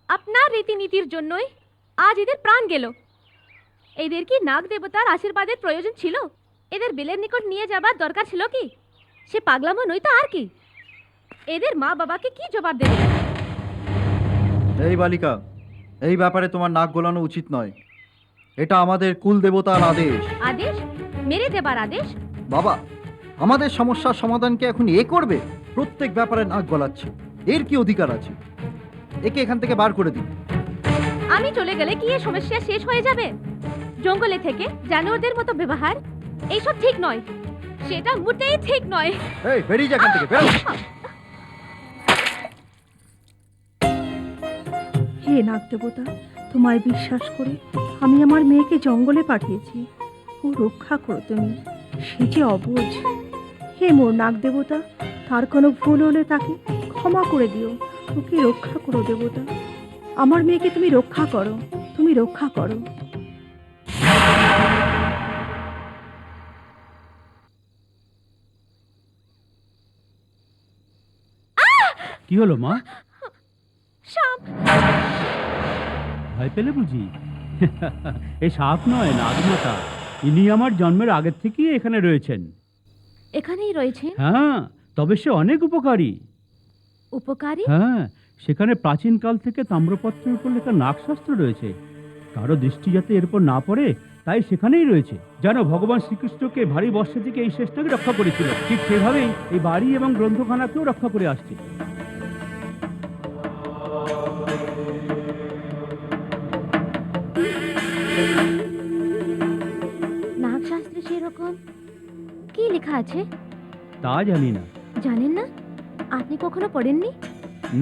আপনার রীতিনীতির জন্যই আজ এদের প্রাণ গেল। এদের কি নাগ দেবতার আশীর্বাদের প্রয়োজন ছিল? এদের বেলের নিকট নিয়ে যাবার দরকার ছিল কি? সে পাগলামো নই তো আর কি? এদের মা বাবাকে কি জবাব দেবে? এই বালিকা, এই ব্যাপারে তোমার নাক গলানো উচিত নয়। এটা আমাদের কুল দেবতার আদেশ। আদেশ? মেরে দেবার আদেশ? বাবা, আমাদের সমস্যার সমাধানকে এখন এ করবে? প্রত্যেক ব্যাপারে নাক গলাচ্ছে। এর কি অধিকার আছে? একে এখান থেকে বার করে দিন। আমি চলে গেলে কি এ সমস্যা শেষ হয়ে যাবে? জঙ্গলে থেকে জানোয়ারদের মতো ব্যবহার এইসব ঠিক নয়। সেটা মোটেই ঠিক নয়। এই বেরিয়ে যা এখান থেকে, বেরো। হে নাগ দেবতা, তোমায় বিশ্বাস করে আমি আমার মেয়েকে জঙ্গলে পাঠিয়েছি। ও রক্ষা করো তুমি। সে যে অবুঝ। হে মোর নাগ দেবতা, তার কোনো ভুল হলে তাকে ক্ষমা করে দিও। ওকে রক্ষা করো দেবতা। আমার মেয়েকে তুমি রক্ষা করো, তুমি রক্ষা করো। কি হলো মা? সাপ! ভয় পেলে বুঝি? এই সাপ নয়, নাগমাতা। ইনি আমার জন্মের আগের থেকেই এখানে রয়েছেন। এখানেই রয়েছে? হ্যাঁ, তবে সে অনেক উপকারী। উপকারী? হ্যাঁ, সেখানে প্রাচীনকাল থেকে তাম্রপত্রের উপর লেখা নাগশাস্ত্র রয়েছে। কারো দৃষ্টি যাতে এর উপর না পড়ে, তাই সেখানেই রয়েছে। যেন ভগবান শ্রীকৃষ্ণকে ভারী বর্ষা থেকে এই শেষটাকে রক্ষা করেছিল, ঠিক সেভাবেই এই বাড়ি এবং গ্রন্থখানাকেও রক্ষা করে আসছে। নাগশাস্ত্রে সেরকম কি লেখা আছে? তা জানি না। জানেন না? আপনি কখনো পড়েননি?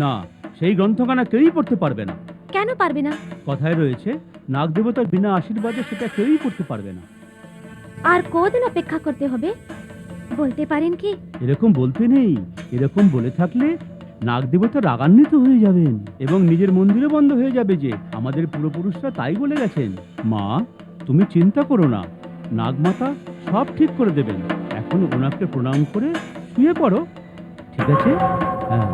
না, সেই গ্রন্থখানা কেউই পড়তে পারবে না। কেন পারবে না? কথায় রয়েছে, নাগদেবতার বিনা আশীর্বাদে সেটা কেউই পড়তে পারবে না। আর কদিন অপেক্ষা করতে হবে বলতে পারেন কি? এরকম বলতে নেই। এরকম বলে থাকলে নাগদেবতা রাগান্বিত হয়ে যাবেন এবং নিজের মন্দিরও বন্ধ হয়ে যাবে। যে আমাদের পূর্বপুরুষরা তাই বলে গেছেন। মা, তুমি চিন্তা করো না, নাগমাতা সব ঠিক করে দেবেন। এখন ওনাকে প্রণাম করে শুয়ে পড়ো, ঠিক আছে? হ্যাঁ।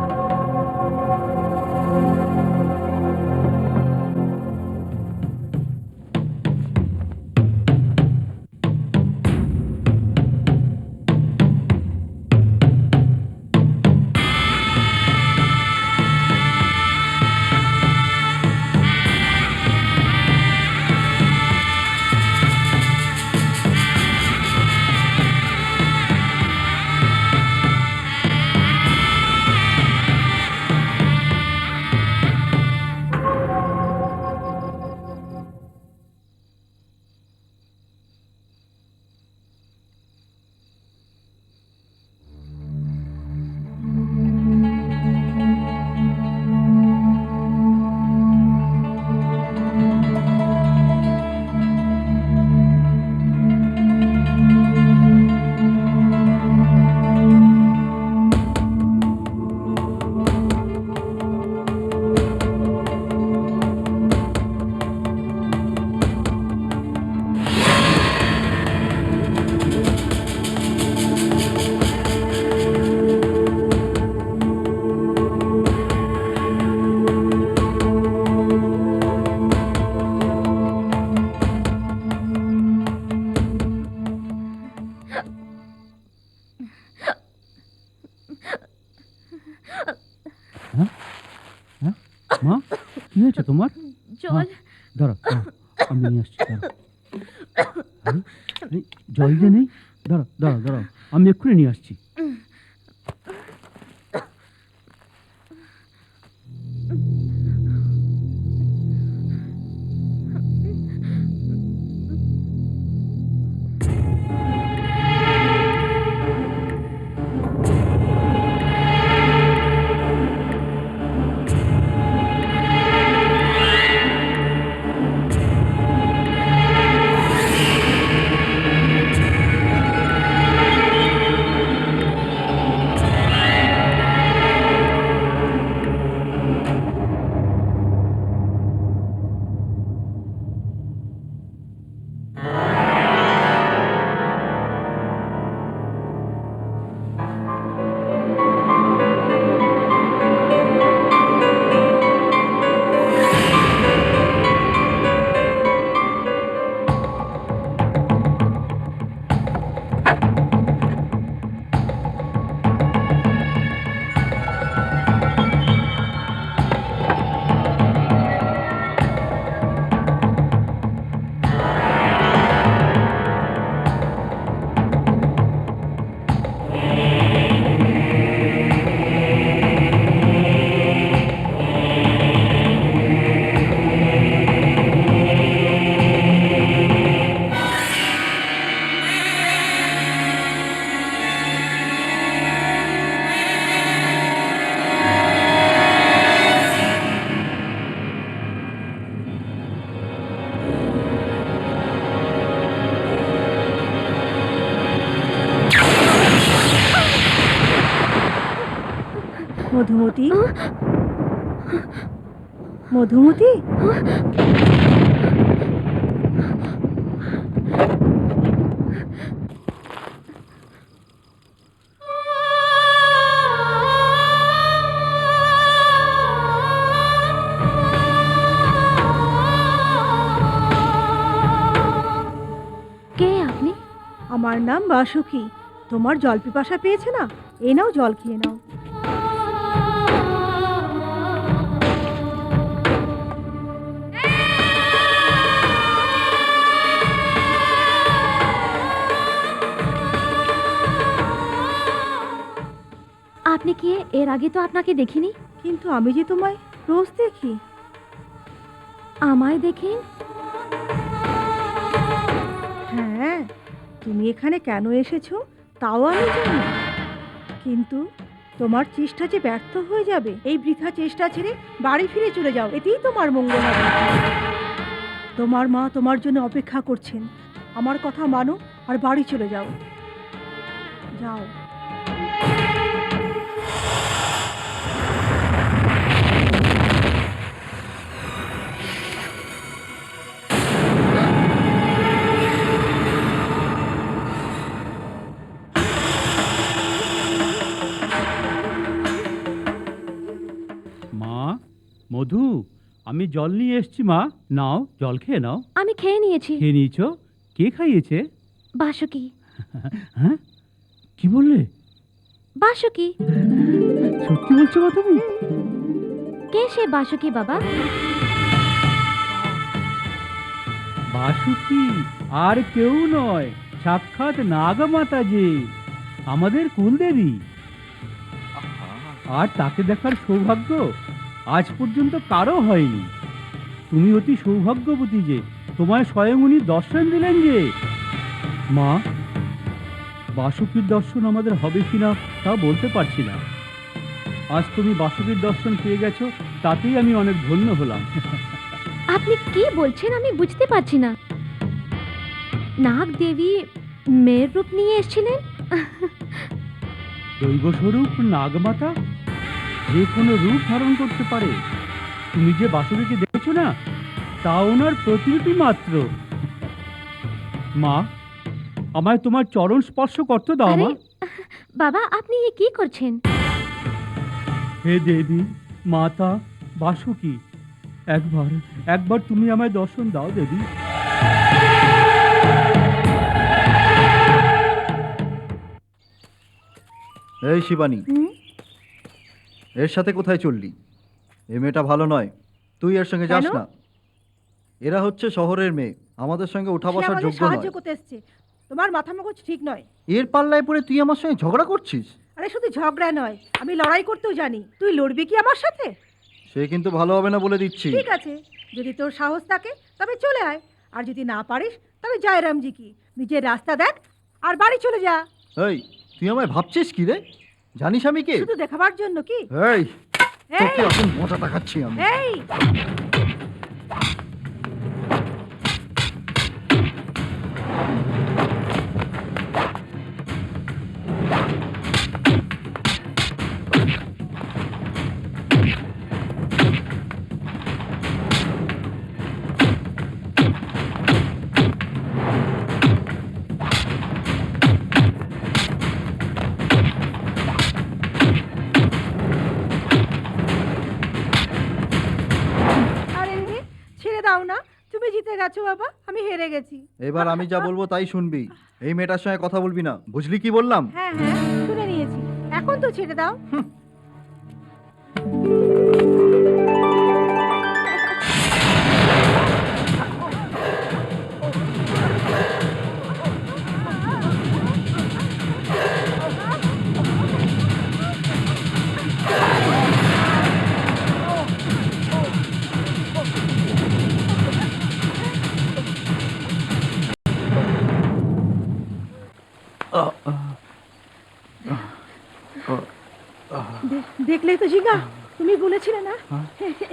মা কি হয়েছে তোমার? জল দাঁড়া আমি নিয়ে আসছি, দাঁড়া। আরে, আরে, জল যে নেই, দাঁড়া দাঁড়া দাঁড়াও, আমি এক্ষুনি নিয়ে আসছি। মধুমতি, মধুমতি, কে আপনি? আমার নাম বাসুকি। তোমার জল পিপাসা পেয়েছে না? এই নাও, জল খেয়ে নাও। আপনি কে? এর আগে তো আপনাকে দেখিনি। কিন্তু আমি যে তোমায় রোজ দেখি। আমায় দেখেন? হ্যাঁ, তুমি এখানে কেন এসেছো তাও আমি জানি, কিন্তু তোমার চেষ্টা যে ব্যর্থ হয়ে যাবে, এই বৃথা চেষ্টা ছেড়ে বাড়ি ফিরে চলে যাও, এতেই তোমার মঙ্গল হবে। তোমার মা তোমার জন্য অপেক্ষা করছেন। আমার কথা মানো আর বাড়ি চলে যাও। যাও। মা, মধু, আমি জল নিয়ে এসছি মা, নাও জল খেয়ে নাও। আমি খেয়ে নিয়েছি। খেয়ে নিয়েছো? কে খাইয়েছে? বাসুকি। হ্যাঁ, কি বললে? বাসুকি? সত্যি বলছো মা তুমি? কে সে বাসুকি বাবা? বাসুকি আর কেউ নয়, সাক্ষাৎ নাগমাতা যে, আমাদের কুলদেবী। আর তাকে দেখার সৌভাগ্য আজ পর্যন্ত কারো হয়নি। তুমি অতি সৌভাগ্যবতী যে তোমায় স্বয়ং উনি দর্শন দিলেন যে। মা, বাসুকির দর্শন আমাদের হবে কিনা তা বলতে পারছি না। আজ তুমি বাসুকির দর্শন পেয়ে গেছো, তাতেই আমি অনেক ধন্য হলাম। আপনি কি বলছেন আমি বুঝতে পারছি না। নাগ দেবী মেয়ের রূপ নিয়ে এসেছিলেন? দৈবস্বরূপ নাগমাতা যে কোনো রূপ ধারণ করতে পারে। তুমি যে বাসুকিকে দেখেছো না, তা ওনার প্রতিরূপী মাত্র। মা, আমায় তোমার চরণ স্পর্শ করতে দাও আরে মা। বাবা, আপনি এ কি করছেন? হে দেবী, মাতা, বাসুকি, একবার একবার তুমি আমায় দর্শন দাও দেবী। এই শিবানী, হুম? এর সাথে কোথায় চললি? এ মেয়েটা ভালো নয়, তুই এর সঙ্গে যাস কেন? না। এরা হচ্ছে শহরের মেয়ে, আমাদের সঙ্গে উঠা সে বসার আমাদের যোগ্য সাহায্য নয়। করতে এসছে। তোমার মাথা মগজ ঠিক নয়। এর পাল্লায় পড়ে তুই আমার সঙ্গে ঝগড়া করছিস? আরে শুধু ঝগড়া নয়, আমি লড়াই করতেও জানি। তুই লড়বি কি আমার সাথে? সে কিন্তু ভালো হবে না বলে দিচ্ছি। ঠিক আছে, যদি তোর সাহস থাকে তবে চলে আয়, আর যদি না পারিস তবে জয় রামজি কি, নিজের রাস্তা দেখ আর বাড়ি চলে যা। এই, তুই আমায় ভাবছিস কি রে? জানিস আমি কে? শুধু দেখাবার জন্য কি? এই, এই তোকে এখন মজাটা খাচ্ছি আমি। এই আরে রে, ছেড়ে দাও না, তুমি জিতে গেছো বাবা, আমি হেরে গেছি। এবার আমি যা বলবো তাই শুনবি। এই মেয়েটার সঙ্গে কথা বলবি না, বুঝলি কি বললাম? হ্যাঁ হ্যাঁ, শুনে নিয়েছি, এখন তো ছেড়ে দাও। দেখলেই তো জিগা, তুমি বলেছিলে না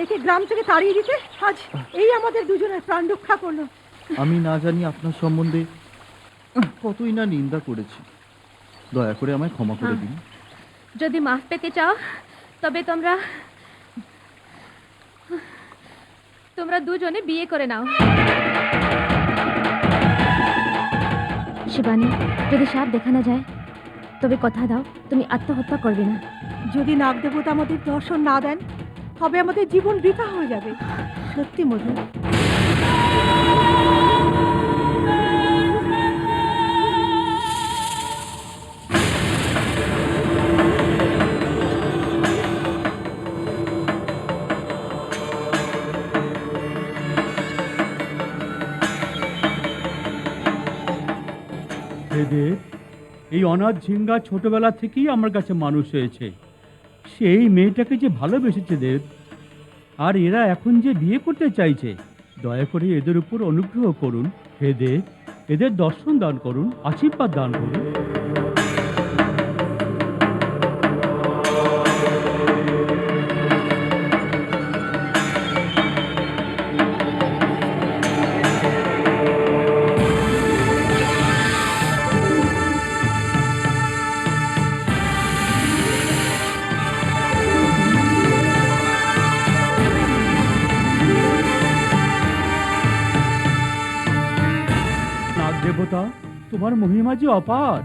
একে গ্রাম থেকে তাড়িয়ে দিতে? আজ এই আমাদের দুজনের প্রাণ রক্ষা করলো। আমি না জানি আপনার সম্বন্ধে কতই না নিন্দা করেছি, দয়া করে আমায় ক্ষমা করে দিন। যদি মাফ পেতে চাও তবে তোমরা তোমরা দুজনে বিয়ে করে নাও। শিবানী, যদি সাপ দেখা না যায় তবে কথা দাও তুমি আত্মহত্যা করবে না। যদি নাগদেবতা আমাদের দর্শন না দেন তবে আমাদের জীবন বৃথা হয়ে যাবে। সত্যি মধু। এদের এই অনাথ ঝিঙ্গা ছোটবেলা থেকেই আমার কাছে মানুষ হয়েছে। সেই মেয়েটাকে যে ভালোবেসেছে দেব, আর এরা এখন যে বিয়ে করতে চাইছে, দয়া করে এদের উপর অনুগ্রহ করুন হে দেব, এদের দর্শন দান করুন, আশীর্বাদ দান করুন। নাগ দেবতা, তোমার মহিমা যে অপার।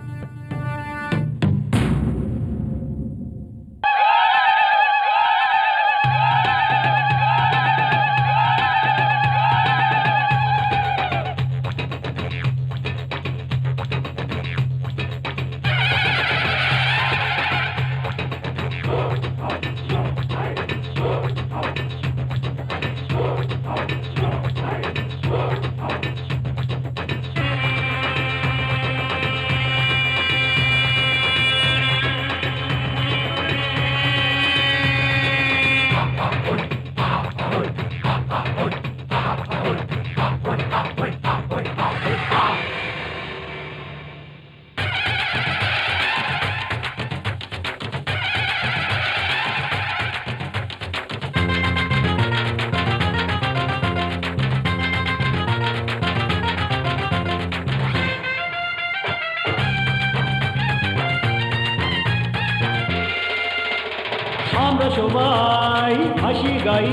আমরা সবাই হাসি গাই,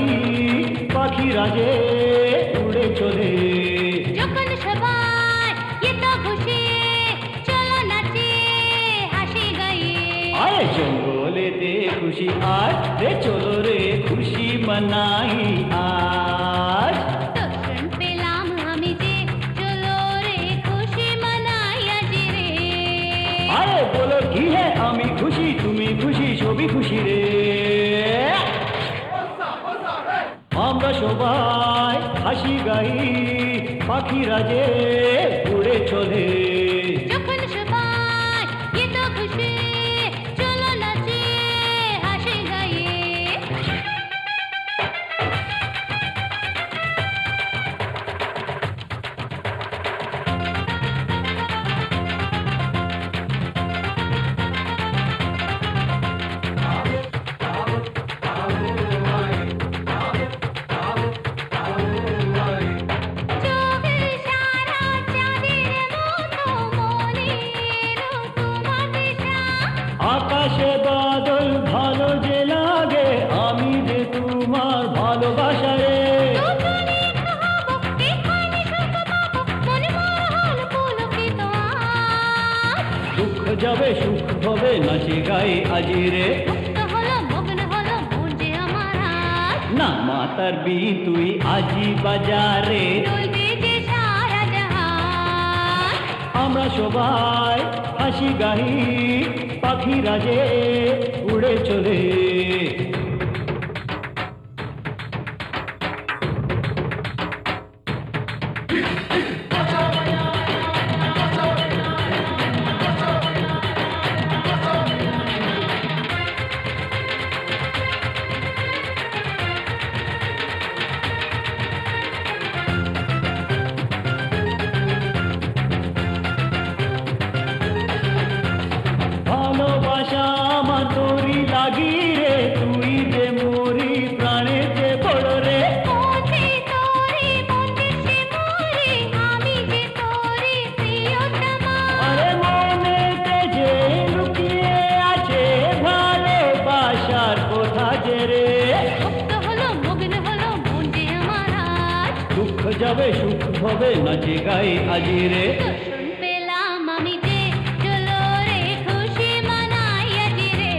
পাখি রাজে উড়ে চলে। যখন সবাই এত খুশি, চলো নাচে হাসি গায়ে। আয় জঙ্গলেতে খুশি আজ রে, চলো রে খুশি মানাই আজ। দর্শন পেলাম আমি যে, চলো রে খুশি মানাই আজ রে। আরে বলো কি হ্যাঁ, আমি খুশি তুমি খুশি সবই খুশি রে। আমরা সবাই হাসি গাই পাখিরা যে উড়ে চলে যখন সবাই ये तो खुशी চলো নাচে হাসি গায়ে চোখের সারা চাঁদের মতো মনের তোমার দিশা আকাশে বাদল ভালো যে লাগে আমি যে তোমার ভালোবাসা রে দুজনে খাবো এখানে সুখ পাবো মনে মহল পুলকিত আজ দুঃখ যাবে সুখ হবে নাচে গাই আজি রে মুক্ত হলো মগ্ন হলো মন যে আমার আজ না মাতার বি তুই আজি বাজারে চলবে যে সারা জাহান আমরা সবাই হাসি গাই পাখিরা যে উড়ে চলে ভালোবাসা আমার তোরি লাগি রে তুই যে মোরি প্রাণে যে বড় রে মনে তোরে মনে সে মোরে আমি যে তোরে প্রিয়তমা আরে মনেতে যে লুকিয়ে আছে ভালোবাসার কথা যে রে মুক্ত হলো মগ্ন হলো মন যে আমার আজ দুঃখ যাবে সুখ হবে নাচে গাই আজি রে দর্শন পেলাম আমি যে চলো রে খুশি মানাই আজি রে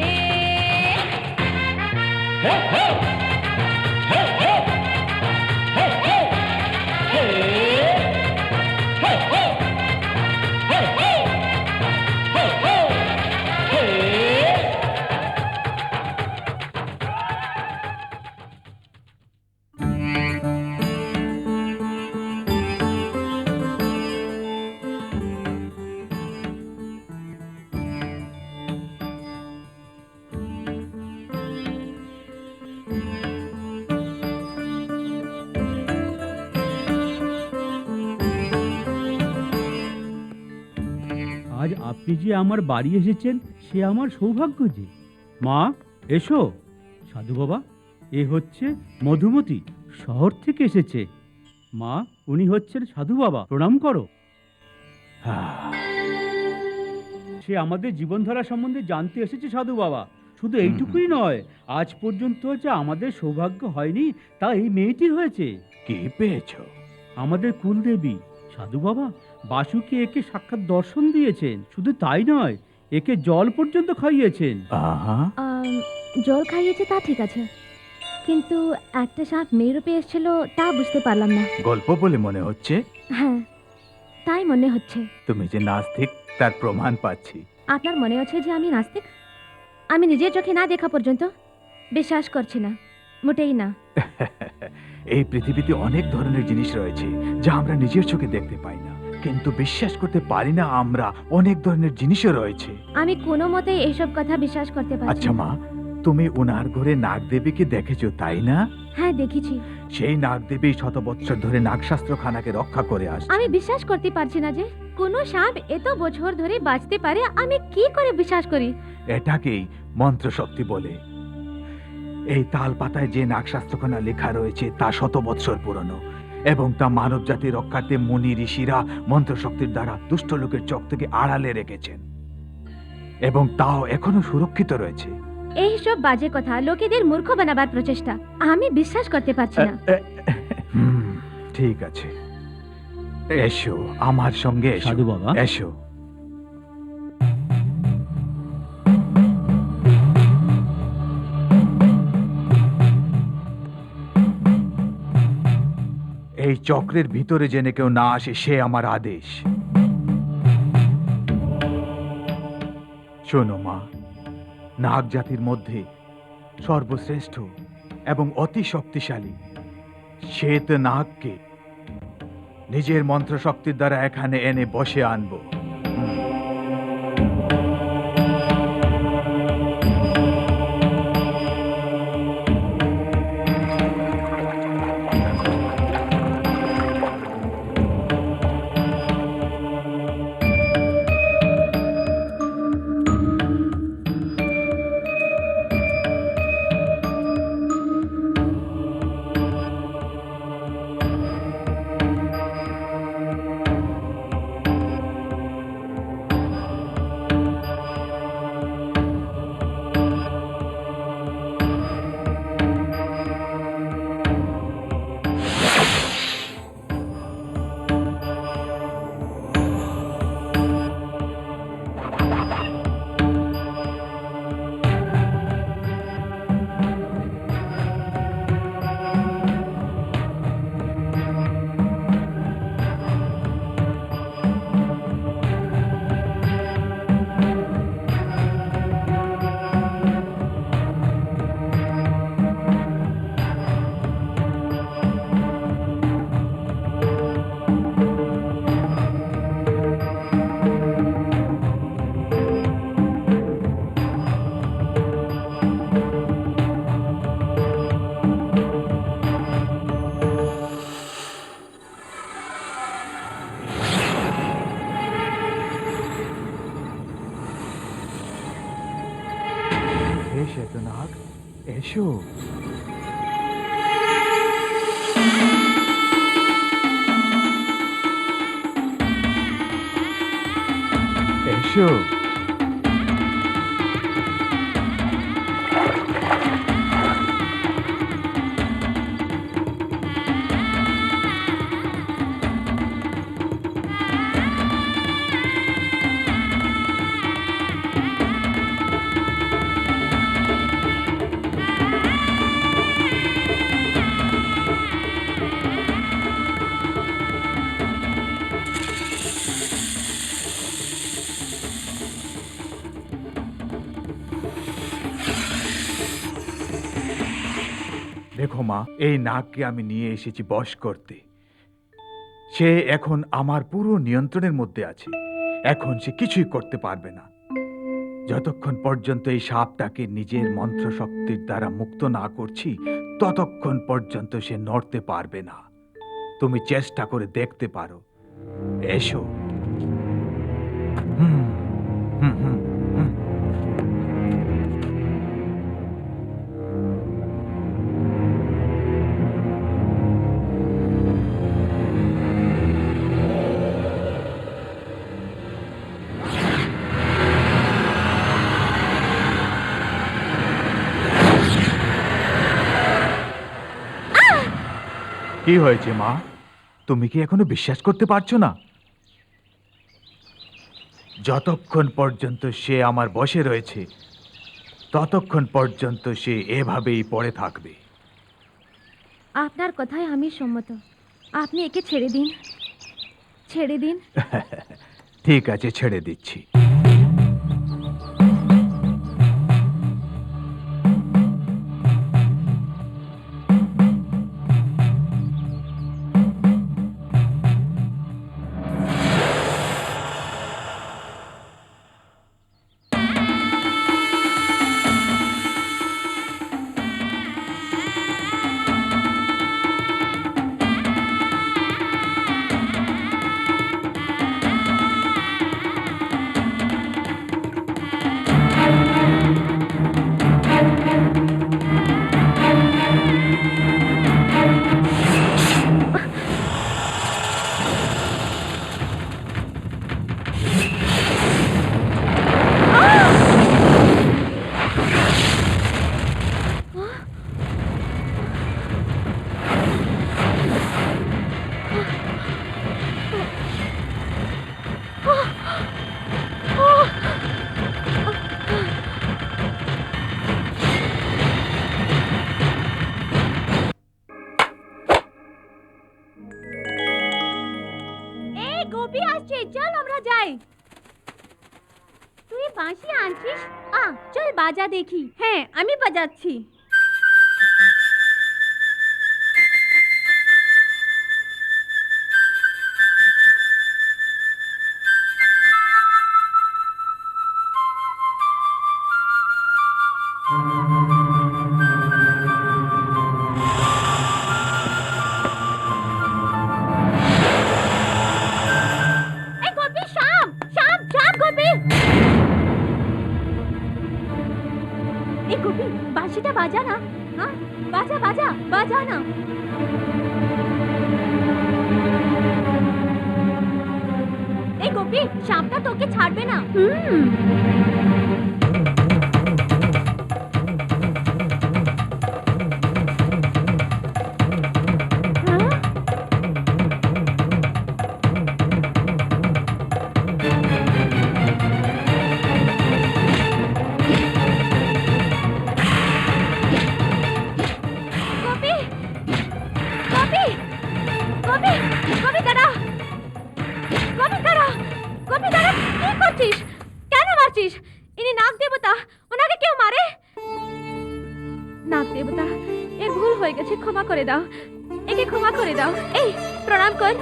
হে হে হে হে হে হে হে হে হে হে হে হে হে আজ আপনি যে আমার বাড়ি এসেছেন সে আমার সৌভাগ্য যে মা এসো সাধু বাবা এ হচ্ছে মধুমতি শহর থেকে এসেছে মা উনি হচ্ছেন সাধু বাবা প্রণাম করো সে আমাদের জীবনধারা সম্বন্ধে জানতে এসেছে সাধু বাবা শুধু এইটুকুই নয় আজ পর্যন্ত যে আমাদের সৌভাগ্য হয়নি তা এই মেয়েটির হয়েছে কি পেয়েছো আমাদের কুলদেবী সাধু বাবা বাসুকে একে সাক্ষাৎ দর্শন দিয়েছেন শুধু তাই নয় একে জল পর্যন্ত খাইয়েছেন আহা জল খাইয়েছে তা ঠিক আছে কিন্তু একটা সাপ মেরুপে এসেছিল তা বুঝতে পারলাম না গল্প বলে মনে হচ্ছে হ্যাঁ তাই মনে হচ্ছে তুমি যে নাস্তিক তার প্রমাণ পাচ্ছি আপনার মনে হচ্ছে যে আমি নাস্তিক আমি নিজের চোখে না দেখা পর্যন্ত বিশ্বাস করছি না মোটেই না এই পৃথিবীতে অনেক ধরনের জিনিস রয়েছে যা আমরা নিজের চোখে দেখতে পাই না কিন্তু বিশ্বাস করতে পারি না আমরা অনেক ধরনের জিনিসও রয়েছে আমি কোনো মতেই এইসব কথা বিশ্বাস করতে পারছি আচ্ছা না। মা তুমি ওনার ঘরে নাগদেবীকে দেখেছো তাই না হ্যাঁ দেখেছি সেই নাগদেবী শত বৎসর ধরে নাগশাস্ত্রখানাকে রক্ষা করে আসছে আমি বিশ্বাস করতে পারছি না যে কোনো সাপ এত বছর ধরে বাঁচতে পারে আমি কি করে বিশ্বাস করি এটাকেই মন্ত্র শক্তি বলে এই তাল পাতায় যে নাগশাস্ত্রখানা লেখা রয়েছে তা শত বৎসর পুরনো এবং তা মানব জাতির রক্ষার্থে মুনি ঋষিরা মন্ত্র শক্তির দ্বারা দুষ্ট লোকের চোখ থেকে আড়ালে রেখেছেন এবং তাও এখনো সুরক্ষিত রয়েছে এইসব বাজে কথা লোকেদের মূর্খ বানাবার প্রচেষ্টা আমি বিশ্বাস করতে পারছি না ঠিক আছে এসো আমার সঙ্গে এসো সাধু বাবা। এসো এই চক্রের ভিতরে জেনে কেউ না আসে সে আমার আদেশ শোনো মা নাগ জাতির মধ্যে সর্বশ্রেষ্ঠ এবং অতি শক্তিশালী শ্বেত নাগকে নিজের মন্ত্র শক্তির দ্বারা এখানে এনে বসে আনবো। হে শ্বেতনাগ, এসো। এসো। দেখো মা, এই নাগকে আমি নিয়ে এসেছি বশ করতে। সে এখন আমার পুরো নিয়ন্ত্রণের মধ্যে আছে। এখন সে কিছুই করতে পারবে না যতক্ষণ পর্যন্ত এই সাপটাকে নিজের মন্ত্র শক্তির দ্বারা মুক্ত না করছি, ততক্ষণ পর্যন্ত সে নড়তে পারবে না। তুমি চেষ্টা করে দেখতে পারো। এসো। হুম হুম হুম হুম। কি হয়েছে মা? তুমি কি এখনো বিশ্বাস করতে পারছো না? যতক্ষণ পর্যন্ত সে আমার বশে রয়েছে, ততক্ষণ পর্যন্ত সে এভাবেই পড়ে থাকবে। আপনার কথায় আমি সম্মত। আপনি একে ছেড়ে দিন, ছেড়ে দিন। ঠিক আছে, ছেড়ে দিচ্ছি। গোপী আসছে, চল আমরা যাই। তুই বাঁশি আনছিস? চল বাজা দেখি। হ্যাঁ, আমি বাজাচ্ছি। এই গোপী, সাপটা তোকে ছাড়বে না। গোপী, গোপী, গোপী, গোপী দাঁড়া, গোপী দাঁড়া, গোপী দাঁড়া, কি করছিস? কেন মারছিস? ইনি নাগ দেবতা, ওনাকে কেউ মারে? নাগ দেবতা, এর ভুল হয়ে গেছে, ক্ষমা করে দাও, একে ক্ষমা করে দাও। এই প্রণাম কর।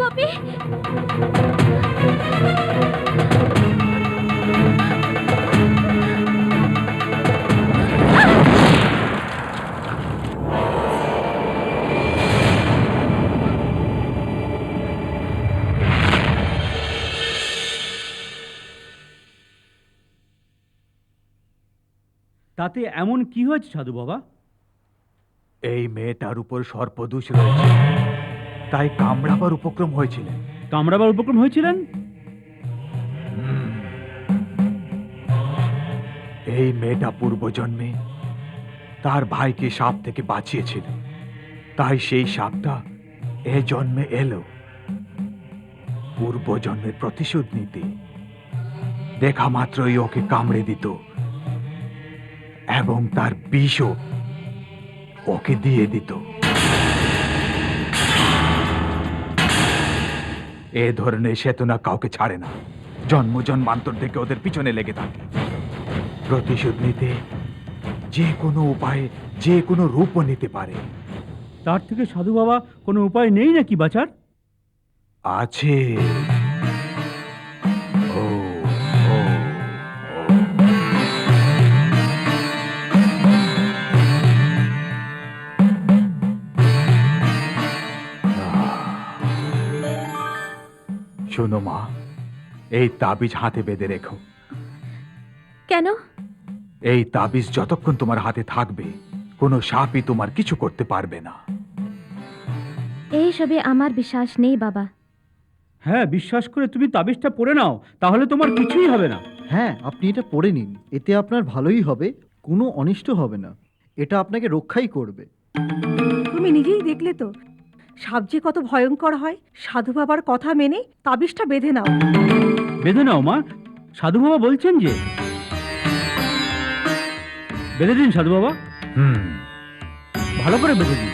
গোপী, তাতে এমন কি হয়েছে সাধু বাবা? এই মেয়েটার উপর সর্পদোষ রয়েছে, তাই কামড়াবার উপক্রম হয়েছিলেন। কামড়াবার উপক্রম হয়েছিলেন? এই মেয়েটা পূর্বজন্মে তার ভাইকে সাপ থেকে বাঁচিয়েছিল, তাই সেই সাপটা এ জন্মে এলো পূর্বজন্মের প্রতিশোধ নিতে। দেখা মাত্রই ওকে কামড়ে দিত এবং তার বিষও ওকে দিয়ে দিত। এ ধরনের চেতনা কাউকে ছাড়ে না, জন্ম জন্মান্তর থেকে ওদের পিছনে লেগে থাকে। প্রতিশোধ নিতে যে কোনো উপায়ে যে কোনো রূপও নিতে পারে। তার থেকে সাধু বাবা কোনো উপায় নেই নাকি বাঁচার? আছে। ও, ও, ও। শোনো মা, এই তাবিজ হাতে বেঁধে রেখো। কেন? এই তাবিজ যতক্ষণ তোমার হাতে থাকবে কোনো সাপই তোমার কিছু করতে পারবে না। এইসবে আমার বিশ্বাস নেই বাবা। হ্যাঁ, বিশ্বাস করে তুমি তাবিজটা পরে নাও, তাহলে তোমার কিছুই হবে না। হ্যাঁ, আপনি এটা পড়ে নিন, এতে আপনার ভালোই হবে, কোনো অনিষ্ট হবে না, এটা আপনাকে রক্ষাই করবে। তুমি নিজেই দেখলে তো সাপ যে কত ভয়ঙ্কর হয়। সাধু বাবার কথা মেনে তাবিজটা বেঁধে নাও। বেঁধে নাও মা, সাধু বাবা বলছেন যে। বেঁধে দিন সাধু বাবা, ভালো করে বেঁধে দিন।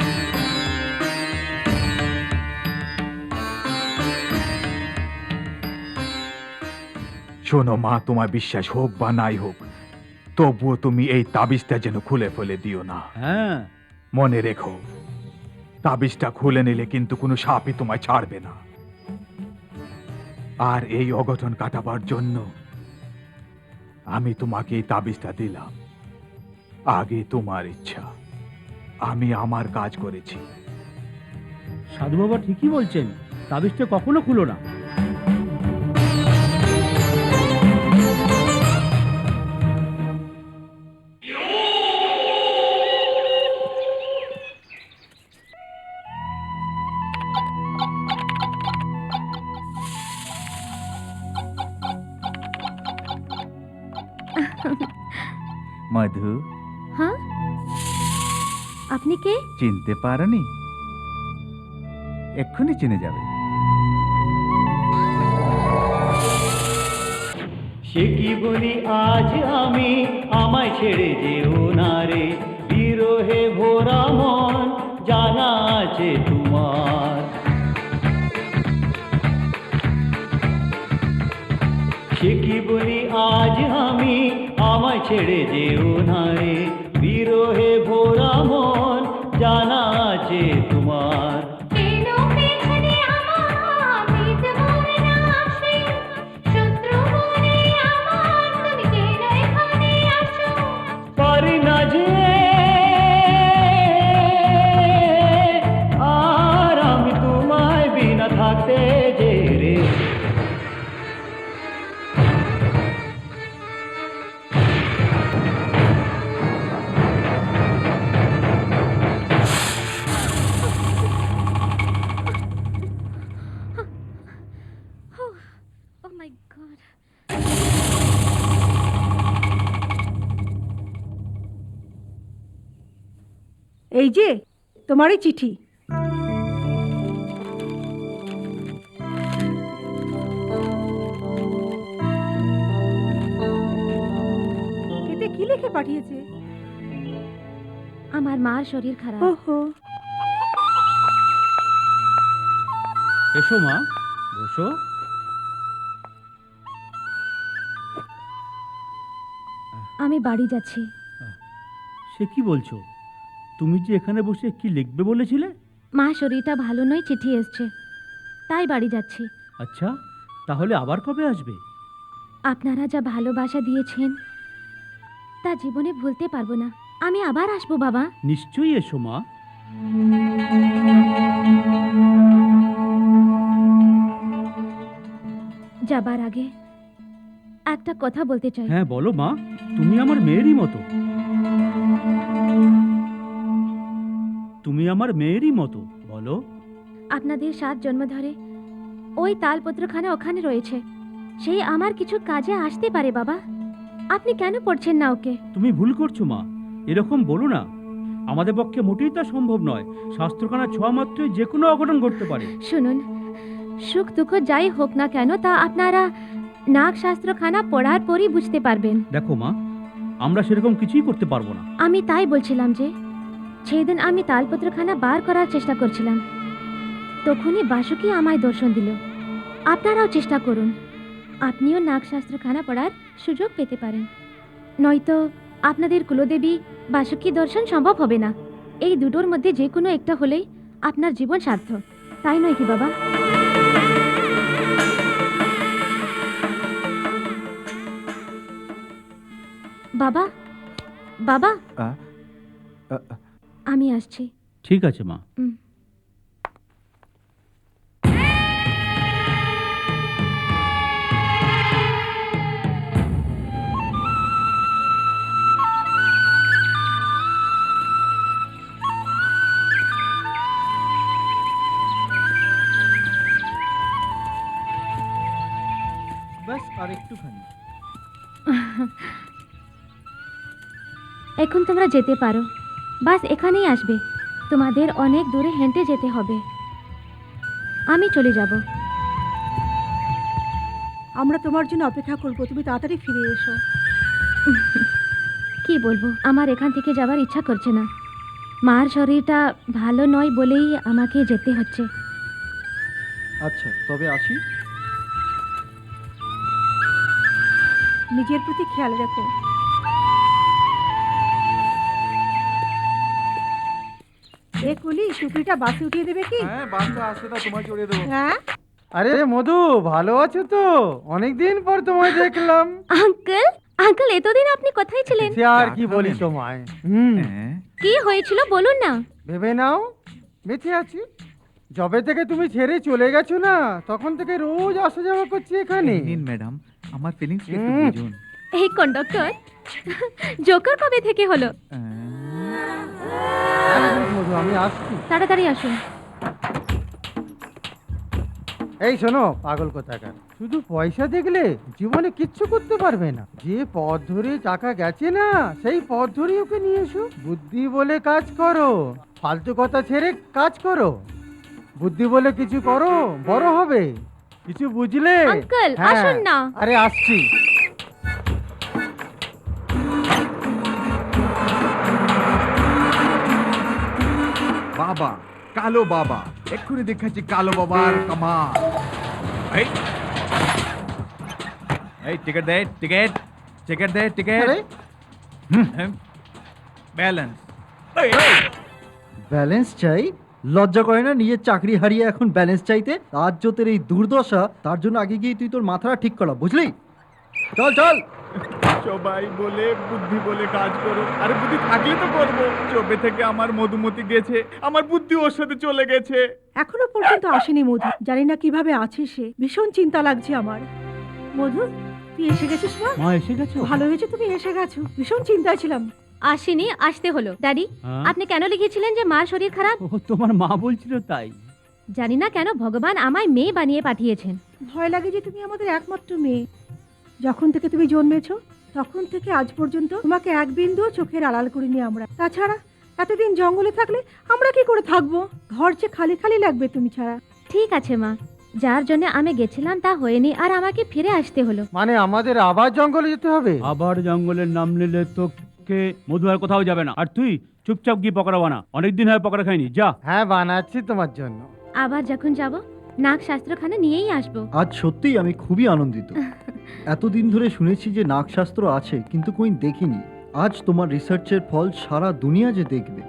শোনো মা, তোমার বিশ্বাস হোক বা নাই হোক, তবুও তুমি এই তাবিজটা যেন খুলে ফেলে দিও না। হ্যাঁ, মনে রেখো, তাবিজটা খুলে নিলে কিন্তু কোনো সাপই তোমায় ছাড়বে না। আর এই অঘটন কাটাবার জন্য আমি তোমাকে এই তাবিজটা দিলাম। আগে তোমার ইচ্ছা, আমি আমার কাজ করেছি। সাধু বাবা ঠিকই বলছেন, তাবিজটা কখনো খুলো না। মধু, হ্যাঁ, আপনি কে? চিনতে পারোনি? এক্ষুনি চিনে যাবে। সে কি বলি আজ আমি, আমায় ছেড়ে যেও না রে, বিরহে ভোরা মন জানা আছে তোমার। সে কি বলি আজ আমি, আমায় ছেড়ে যেও না রে, বিরহে ভোরা মন জানা আছে তোমার। কেন পেছনে আমার মিটমোর না আসে, শত্রু বলে আমার তুমি কেন এখানে আসো? পারি না যে আর আমি তোমায় বিনা থাকতে যে রে। Oh my God. এই যে তোমারই চিঠি। এতে কি লিখে পাঠিয়েছে? আমার মার শরীর খারাপ। ওহো, এসো মা, বসো। আমি বাড়ি যাচ্ছি। সে কি বলছো? তুমি যে এখানে বসে কি লিখবে বলেছিলে? মা শরীরটা ভালো নয়, চিঠি এসছে, তাই বাড়ি যাচ্ছি। আচ্ছা, তাহলে আবার কবে আসবে? আপনারা যা ভালোবাসা দিয়েছেন তা জীবনে ভুলতে পারবো না। আমি আবার আসবো বাবা। নিশ্চয়ই এসো মা। যাবার আগে একটা কথা বলতে চাই। হ্যাঁ বলো মা, তুমি আমার মেয়েরই মতো। তুমি আমার মেয়েরই মতো, বলো। আপনাদের 7 জন্ম ধরে ওই তালপত্রখানা ওখানে রয়েছে, সেই আমার কিছু কাজে আসতে পারে বাবা। আপনি কেন পড়ছেন না ওকে? তুমি ভুল করছো মা, এরকম বলো না। আমাদের পক্ষে মোটেই তা সম্ভব নয়। শাস্ত্রখানা ছোঁয়া মাত্রই যে কোনো অঘটন ঘটতে পারে। শুনুন, সুখ দুঃখ যাই হোক না কেন তা আপনারা নাগ শাস্ত্রখানা পড়ার পরই বুঝতে পারবেন। দেখো মা, আমরা সেরকম কিছুই করতে পারবো না। আমি তাই বলছিলাম যে সেদিন আমি তালপত্রখানা বার করার চেষ্টা করছিলাম, তখনই বাসুকি আমায় দর্শন দিল। আপনারাও চেষ্টা করুন, আপনিও নাগশাস্ত্রখানা পড়ার সুযোগ পেতে পারেন। নয়তো আপনাদের কুলদেবী বাসুকি দর্শন সম্ভব হবে না। এই দুটোর মধ্যে যে কোনো একটা হলেই আপনার জীবন সার্থক, তাই নয় কি বাবা? বাবা, বাবা, আমি আসছি। ঠিক আছে মা। ব্যাস আর একটুখানি। এখন তোমরা যেতে পারো, বাস এখানেই আসবে। তোমাদের অনেক দূরে হেঁটে যেতে হবে। আমি চলে যাব। আমরা তোমার জন্য অপেক্ষা করবো, তুমি তাড়াতাড়ি ফিরে এসো। কি বলবো, আমার এখান থেকে যাবার ইচ্ছা করছে না। মার শরীরটা ভালো নয় বলেই আমাকে যেতে হচ্ছে। আচ্ছা, তবে আসি। নিজের প্রতি খেয়াল রেখো। এ কুলি, টুকরিটা বাসে উঠিয়ে দেবে কি? হ্যাঁ, বাসটা আসতে দাও, তোমায় চড়িয়ে দেবো। হ্যাঁ, আরে মধু, ভালো আছো তো? অনেকদিন পর তোমায় দেখলাম। আঙ্কেল, আঙ্কেল এতদিন আপনি কোথায় ছিলেন? সে আর কি বলি তোমায়। কি হয়েছিল বলুন না। ভেবে নাও, বেঁচে আছি। যবে থেকে তুমি ছেড়ে চলে গেছো না, তখন থেকে রোজ আসা যাওয়া করছি এখানে। নিন ম্যাডাম, আমার ফিলিংস একটু হুম। বুঝুন। এই কন্ডাক্টর, জোকার কবে থেকে হলো? মধু, আমি আসছি। তাড়াতাড়ি আসুন। এই শোনো পাগল কোথাকার, শুধু পয়সা দেখলে জীবনে কিচ্ছু করতে পারবে না। যে পথ ধরে টাকা গেছে না, সেই পথ ধরে ওকে নিয়ে এসো। বুদ্ধি বলে কাজ করো, ফালতু কথা ছেড়ে কাজ করো। বুদ্ধি বলে কিছু করো, বড় হবে। কিছু বুঝলে? আঙ্কেল, হ্যাঁ। আসুন না। আরে আসছি। বাবা, কালো বাবা, এক্ষুনি দেখাচ্ছি কালো বাবার কামাল। এই, এই টিকিট দে, টিকিট, টিকিট দে, টিকিট। আরে ব্যালেন্স। ব্যালেন্স চাই? লজ্জা করে না নিজের চাকরি হারিয়ে এখন ব্যালেন্স চাইতে? তার তোর এই দুর্দশা, তার জন্য আগে গিয়ে তুই তোর মাথাটা ঠিক করা, বুঝলি? চল চল। সবাই বলে বুদ্ধি বলে কাজ করো, আরে বুদ্ধি থাকলে তো করবো। চোপে থেকে আমার মধুমতি গেছে, আমার বুদ্ধি ওর সাথে চলে গেছে। এখনো পর্যন্ত আসেনি মধু, জানি না কিভাবে আছে সে। ভীষণ চিন্তা লাগছে আমার। মধু, তুই এসে গেছিস মা? মা এসে গেছো? ভালো হয়েছে তুমি এসে গেছো, ভীষণ চিন্তায় ছিলাম। আসেনি, আসতে হলো। ড্যাডি, হ্যাঁ? আপনি কেন লিখেছিলেন যে মার শরীর খারাপ? ও তোমার মা বলছিল তাই। জানি না কেন ভগবান আমায় মেয়ে বানিয়ে পাঠিয়েছেন। ভয় লাগে যে তুমি আমাদের একমাত্র মেয়ে। যখন থেকে তুমি জন্মেছো তখন থেকে আজ পর্যন্ত তোমাকে এক বিন্দুও চোখের আড়াল করিনি আমরা। তাছাড়া এতদিন জঙ্গলে থাকলে আমরা কি করে থাকবো? ঘর যে খালি খালি লাগবে তুমি ছাড়া। ঠিক আছে মা, যার জন্য আমি গেছিলাম তা হয়নি আর আমাকে ফিরে আসতে হলো। মানে আমাদের আবার জঙ্গলে যেতে হবে? আবার জঙ্গলের নাম নিলে তোকে মধু আর কোথাও যাবে না। আর তুই চুপচাপ গিয়ে পকোড়া বানা, অনেকদিন হয় পকোড়া খাইনি, যা। হ্যাঁ, বানাচ্ছি তোমার জন্য। আবার যখন যাব নাক শাস্ত্রখানে নিয়েই আসবো। আজ সত্যিই আমি খুবই আনন্দিত। এতদিন ধরে শুনেছি যে নাকশাস্ত্র আছে, কিন্তু কই দেখিনি। আজ তোমার রিসার্চের ফল সারা দুনিয়া যে দেখবে।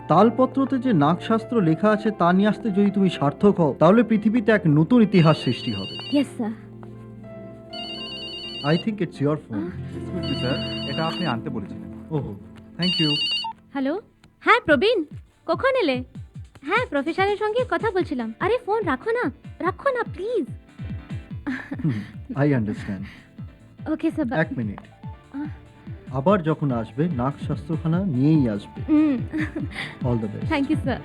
তালপত্রতে যে নাকশাস্ত্র লেখা আছে তা নিয়ে আসতে যদি তুমি সার্থক হও, তাহলে পৃথিবীতে এক নতুন ইতিহাস সৃষ্টি হবে। Yes sir. I think it's your phone. Sir, এটা আপনি আনতে বলেছিলেন। ওহো, থ্যাংক ইউ। হ্যালো, হ্যাঁ প্রবীণ, কখন এলে? হ্যাঁ, প্রফেসরের সঙ্গে কথা বলছিলাম। আরে ফোন রাখো না, রাখো না please. I understand. Okay sir. এক মিনিট। আবার যখন আসবে নাকশাস্ত্রখানা নিয়েই আসবে। All the best. Thank you sir.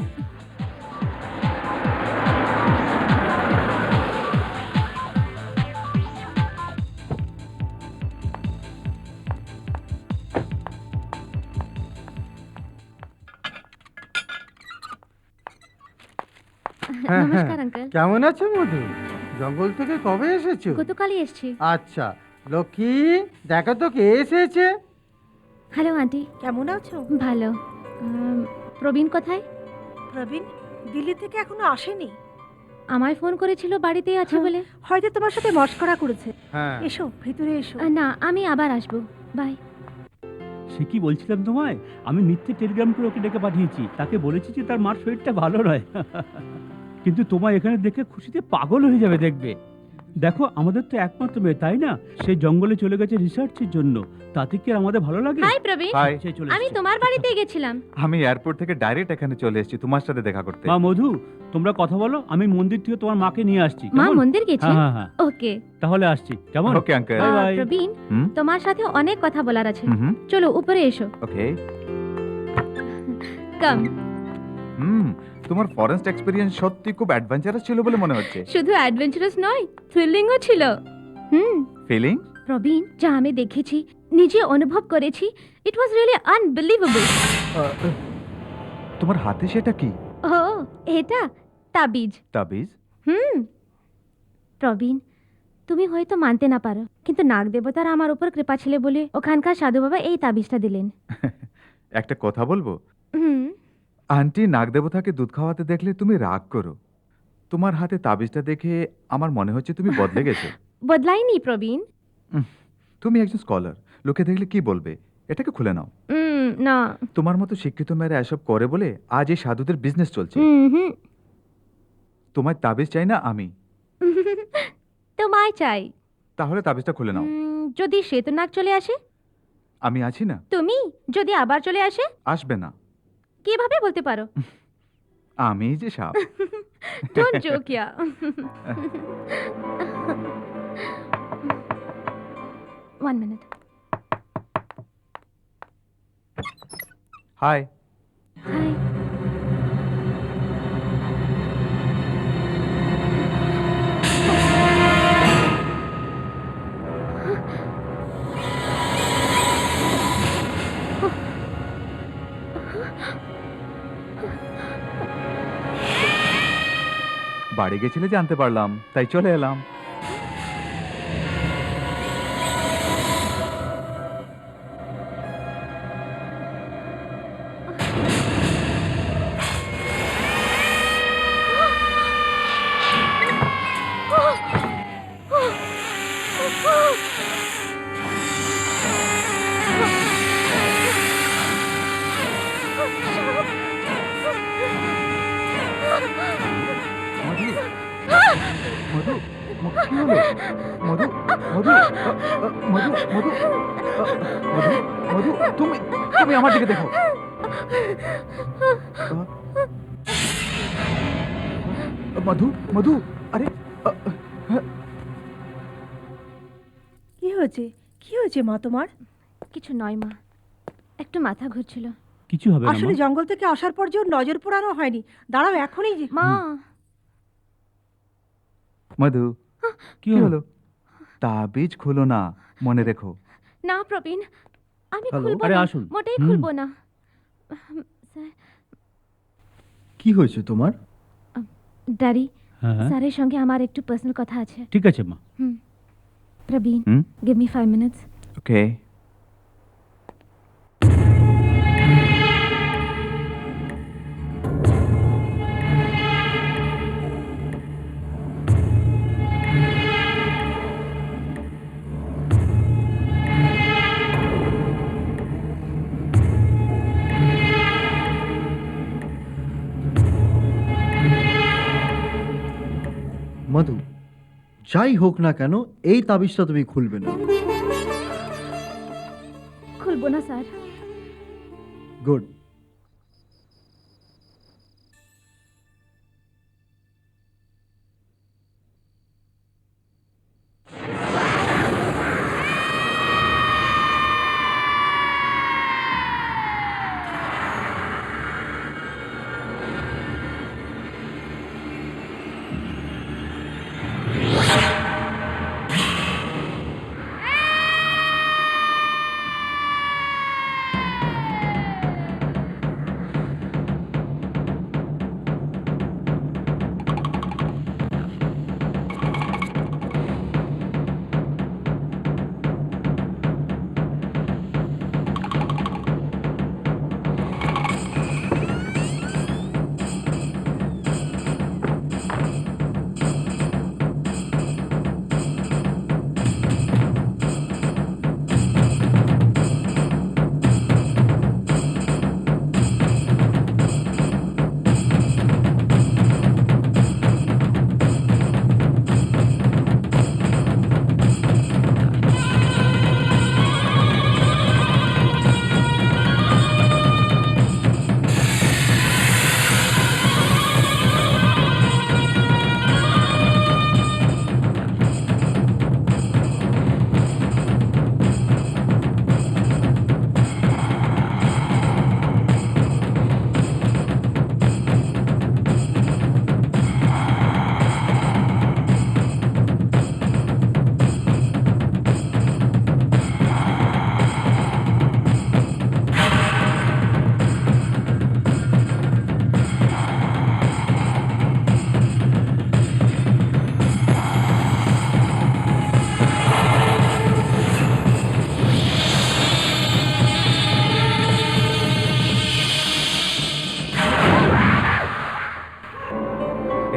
নমস্কার আঙ্কেল। কেমন আছো মধু? জঙ্গল থেকে কবে এসেছো? গতকালই এসছি। আচ্ছা, লক্ষ্মী দেখো তো কে এসেছে। Hello aunty. কেমন আছো? ভালো। প্রবীণ কোথায়? প্রবীণ দিল্লি থেকে এখনো আসেনি। আমায় ফোন করেছিল বাড়িতেই আছে বলে। হয়তো তোমার সাথে মস্করা করেছে। হ্যাঁ, এসো ভিতরে এসো। না, আমি আবার আসবো। বাই। সে কি বলছিলাম তোমায়, আমি মিথ্যে টেলিগ্রাম করে ওকে ডেকে পাঠিয়েছি। তাকে বলেছি যে তার মার শরীরটা ভালো নয়। কিন্তু তোমায় এখানে দেখে খুশিতে পাগল হয়ে যাবে দেখবে। দেখো, আমাদের তো একমাত্র মেয়ে, তাই না? সে জঙ্গলে চলে গেছে রিসার্চের জন্য, তাতে কি আর আমাদের ভালো লাগে? হাই প্রবীণ। হাই, সে চলে আমি এসেছে। তোমার বাড়িতেই গেছিলাম। আমি এয়ারপোর্ট থেকে ডাইরেক্ট এখানে চলে এসেছি তোমার সাথে দেখা করতে। মা মধু, তোমরা কথা বলো, আমি মন্দির থেকে তোমার মাকে নিয়ে আসছি। মা কেমন? মন্দির গেছে? হ্যাঁ হ্যাঁ হ্যাঁ, ওকে। তাহলে আসছি, কেমন? Okay uncle. Bye bye. প্রবীণ, হুম? তোমার সাথে অনেক কথা বলার আছে। হুম, চলো উপরে এসো। ওকে। কাম। তোমার ফরেস্ট এক্সপেরিয়েন্স সত্যি খুব অ্যাডভেঞ্চারাস ছিল বলে মনে হচ্ছে। শুধু অ্যাডভেঞ্চারাস নয়, থ্রিলিংও ছিল। ফিলিং? প্রবীণ, যা আমি দেখেছি, নিজে অনুভব করেছি, ইট ওয়াজ রিয়েলি আনবিলিভেবল। তোমার হাতে সেটা কি? ও, এটা তাবিজ। তাবিজ? প্রবীণ, তুমি হয়তো মানতে না পারো, কিন্তু নাগ দেবতার আমার উপর কৃপা ছিল বলে ওখানকার সাধু বাবা এই তাবিজটা দিলেন। একটা কথা বলবো? হুম। আন্টি নাগদেবতাকে দুধ খাওয়াতে দেখলে তুমি রাগ করো। তোমার হাতে তাবিজটা দেখে আমার মনে হচ্ছে তুমি বদলে গেছো। বদলাইনি প্রবীণ। তুমি একজন স্কলার, লোকে দেখলে কি বলবে? এটাকে খুলে নাও। না। তোমার মতো শিক্ষিত মেয়েরা এসব করে বলে আজ এই সাধুদের বিজনেস চলছে। হুম। তোমার তাবিজ চাই না আমি। তোমায় চাই। তাহলে তাবিজটা খুলে নাও। যদি শ্বেতনাগ চলে আসে? আমি আছি না। তুমি যদি আবার চলে আসে? আসবে না। কিভাবে বলতে পারো? আমি যে সাপ। Don't joke ya. One minute. Hi. Hi. বাড়ি গেছিলে জানতে পারলাম, তাই চলে এলাম। মধু মধু মধু মধু তুমি তুমি আমার দিকে দেখো। মধু মধু আরে কি হয়েছে? কি হয়েছে মা তোমার? কিছু নয় মা, একটু মাথা ঘুরছিল। কিছু হবে না আসলে মা। জঙ্গল থেকে আসার পর যে ওর নজর পোড়ানো হয়নি। দাঁড়াও এখনই যে মা, মধু কি কি হলো? হলো? তাবিজ খুলো না, মনে রেখো। না প্রবীণ, আমি হ্যালো? খুলবো আরে না, আসুন। মোটেই হুম। খুলবো না। স্যার, কি হয়েছে তোমার? ড্যাডি, হ্যাঁ স্যারের সঙ্গে আমার একটু পার্সোনাল কথা আছে। ঠিক আছে মা। প্রবীণ, হুম? give me 5 minutes. ওকে। মধু, যাই হোক না কেন এই তাবিজটা তুমি খুলবে না। খুলবো না স্যার। গুড।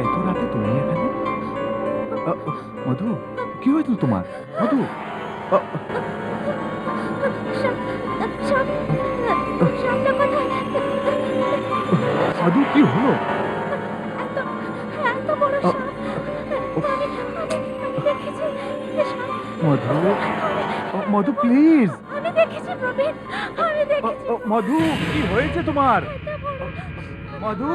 এত রাতে তুমি এখানে? মধু কি হয়েছিল তোমার? মধু সাপটা কোথায়? মধু কি হলো? এত বড় সাপ আমি দেখেছি। মধু মধু প্লিজ। আমি দেখেছি প্রবীণ, আমি দেখেছি। মধু কি হয়েছে তোমার? মধু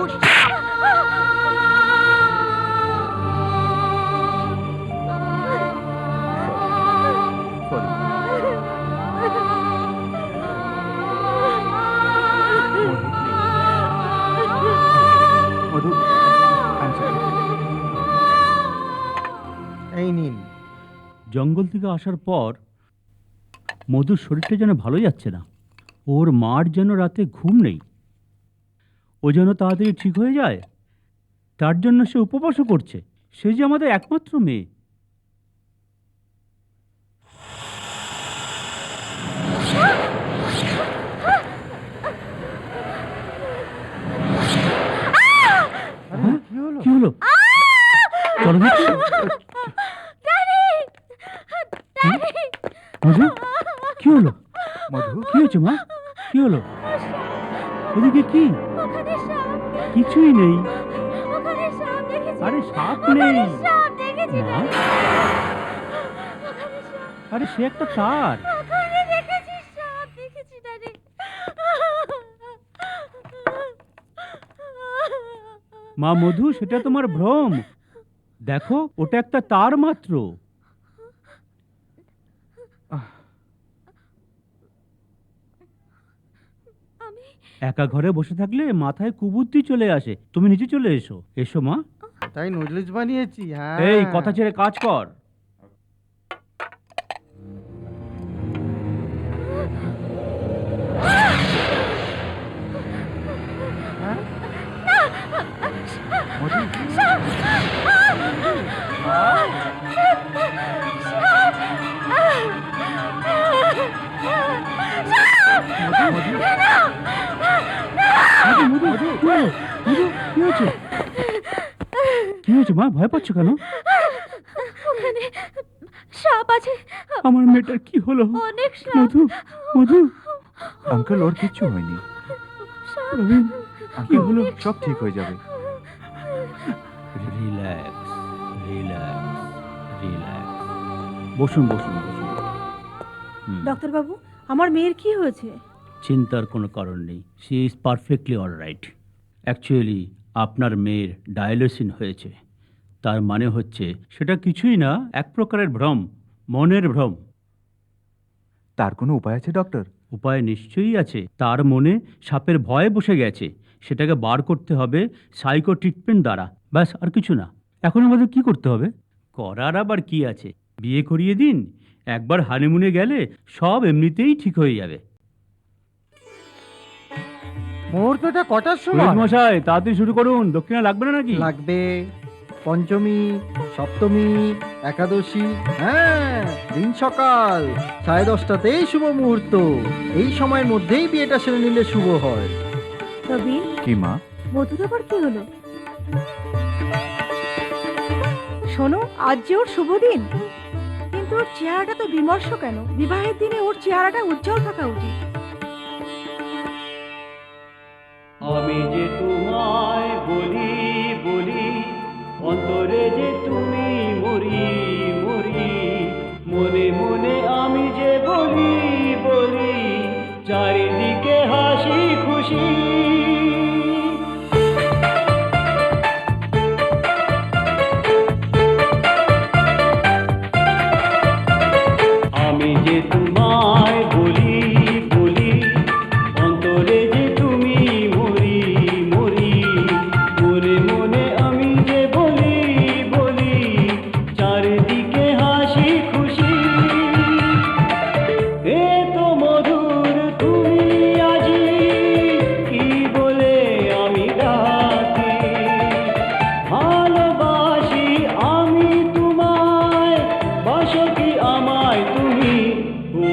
মধু এই নিন। জঙ্গল থেকে আসার পর মধুর শরীরটা যেন ভালো যাচ্ছে না। ওর মার যেন রাতে ঘুম নেই। ও যেন তাড়াতাড়ি ঠিক হয়ে যায়, তার জন্য সে উপবাসও করছে। সে যে আমাদের একমাত্র মেয়ে। হ্যাঁ? কি হলো? চলো দেখি। মধু কি হলো? মধু কি হয়েছে মা? কি হলো? ওদিকে কি? ওখানে সাপ, কিছুই নেই। ওখানে সাপ দেখেছি। আরে সাপ নেই সাপ দেখেছি। মা। ওখানে সাপ। আরে সে একটা তার। ওখানে দেখেছি, সাপ দেখেছি দাদি। মা মধু, সেটা তোমার ভ্রম। দেখো, ওটা একটা তার মাত্র। আমি একা ঘরে বসে থাকলে মাথায় কুবুদ্ধি চলে আসে। তুমি নিচে চলে এসো। এসো মা। তাই নুডলস বানিয়েছি। হ্যাঁ, এই কথা ছেড়ে কাজ কর। মধু, মধু, কি হলো? মধু, কি হয়েছে? কি হয়েছে মা? ভয় পাচ্ছ কেন? ওখানে সাপ আছে। আমার মেয়েটার কি হলো? অনেক সাপ। মধু, মধু, আঙ্কেল, ওর কিচ্ছু হয়নি। প্রবীণ, কি হলো? সব ঠিক হয়ে যাবে। Relax, relax, relax. বসুন, বসুন, বসুন। ডাক্তারবাবু, আমার মেয়ের কি হয়েছে? চিন্তার কোনো কারণ নেই। She is perfectly alright. Actually আপনার মেয়ের ডায়ালিসিস হয়েছে। তার মানে হচ্ছে সেটা কিছুই না, এক প্রকারের ভ্রম, মনের ভ্রম। তার কোনো উপায় আছে ডক্টর? উপায় নিশ্চয়ই আছে। তার মনে সাপের ভয় বসে গেছে, সেটাকে বার করতে হবে সাইকো ট্রিটমেন্ট দ্বারা। ব্যাস, আর কিছু না। এখন আমাদের কি করতে হবে? করার আবার কি আছে? বিয়ে করিয়ে দিন। একবার হানিমুনে গেলে সব এমনিতেই ঠিক হয়ে যাবে। মুহূর্তটা কটার সময়? পুরোহিত মশাই, তাড়াতাড়ি শুরু করুন। দক্ষিণা লাগবে না নাকি? লাগবে। পঞ্চমী, সপ্তমী, একাদশী, হ্যাঁ, দিন সকাল 10:30তেই শুভ মুহূর্ত। এই সময়ের মধ্যেই বিয়েটা সেরে নিলে শুভ হয়। প্রবীণ, কি মা? মধুর আবার কি হলো? শোনো, আজ যে ওর শুভ দিন, কিন্তু ওর চেহারাটা তো বিমর্ষ কেন? বিবাহের দিনে ওর চেহারাটা উজ্জ্বল থাকা উচিত। আমি যে তোমায় বলি বলি, অন্তরে যে তুমি মরি মরি, মনে মনে আমি যে বলি বলি, চারিদিকে হাসি খুশি। আমি যে তোমায় বলি বলি, অন্তরে যে তুমি মরি মরি, মনে মনে আমি যে বলি বলি, চারিদিকে হাসি খুশি। এ তো মধুর তুমি আজি, কি বলে আমি ডাকি। ভালোবাসি আমি তোমায়, বাসো কি আমায় তুমি? ও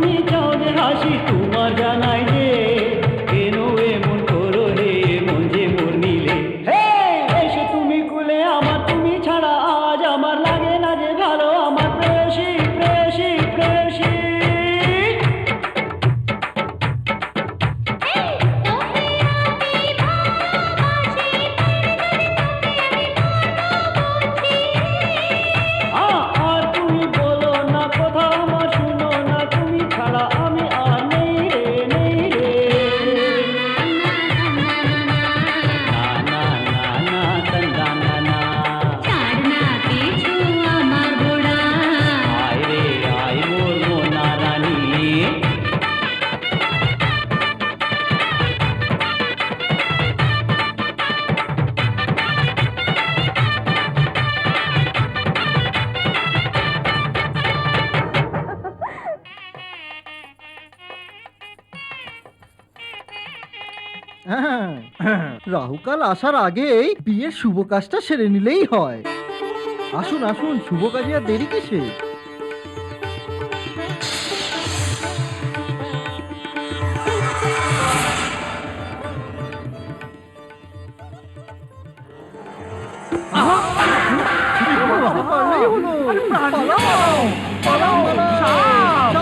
তুমি চাও যে হাসি তোমার জানাই যে কেন এমন করো রে মন যে মোর নিলে হে এসে তুমি কুলে আমার তুমি ছাড়া আজ আমার লাগে না যে ভালো আমার প্রেয়সী প্রেয়সী প্রেয়সী আর তুমি বলো না কথা আমার শুনো না তুমি ছাড়া আমি আর নেই রে নেই রে না না না না তন্দা না না ছাড়না পিছু আমার ঘোড়া আয় রে আয় মোর মোনা রানী হ্যাঁ, রাহুকাল আসার আগেই বিয়ের শুভ কাজটা সেরে নিলেই হয়। আসুন আসুন, শুভ কাজে আর দেরি কিসে? পারলেই হলো। পালাও, পালাও, সাপ,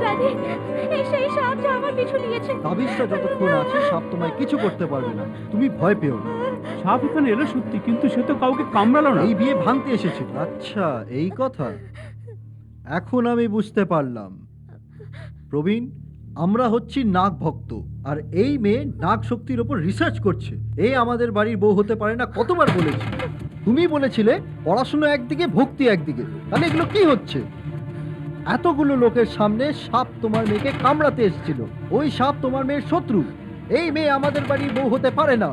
দাদি, এই সেই সাপ যা আমার পিছু নিয়েছে। তাবিজটা যতক্ষণ আছে সাপ তোমায় কিছু করতে পারবে না, তুমি ভয় পেও না। সাপ এখানে এলো সত্যি, কিন্তু সে তো কাউকে কামড়ালো না। এই বিয়ে ভাঙতে এসেছিল। আচ্ছা, এই কথা এখন আমি বুঝতে পারলাম। প্রবীণ, আমরা হচ্ছি নাগ ভক্ত, আর এই মেয়ে নাগ শক্তির ওপর রিসার্চ করছে। এই আমাদের বাড়ির বউ হতে পারে না, কতবার বলেছি। তুমি বলেছিলে পড়াশোনা একদিকে ভক্তি একদিকে, তাহলে এগুলো কি হচ্ছে? এতগুলো লোকের সামনে সাপ তোমার মেয়েকে কামড়াতে এসেছিল। ওই সাপ তোমার মেয়ের শত্রু। এই মেয়ে আমাদের বাড়ির বউ হতে পারে না,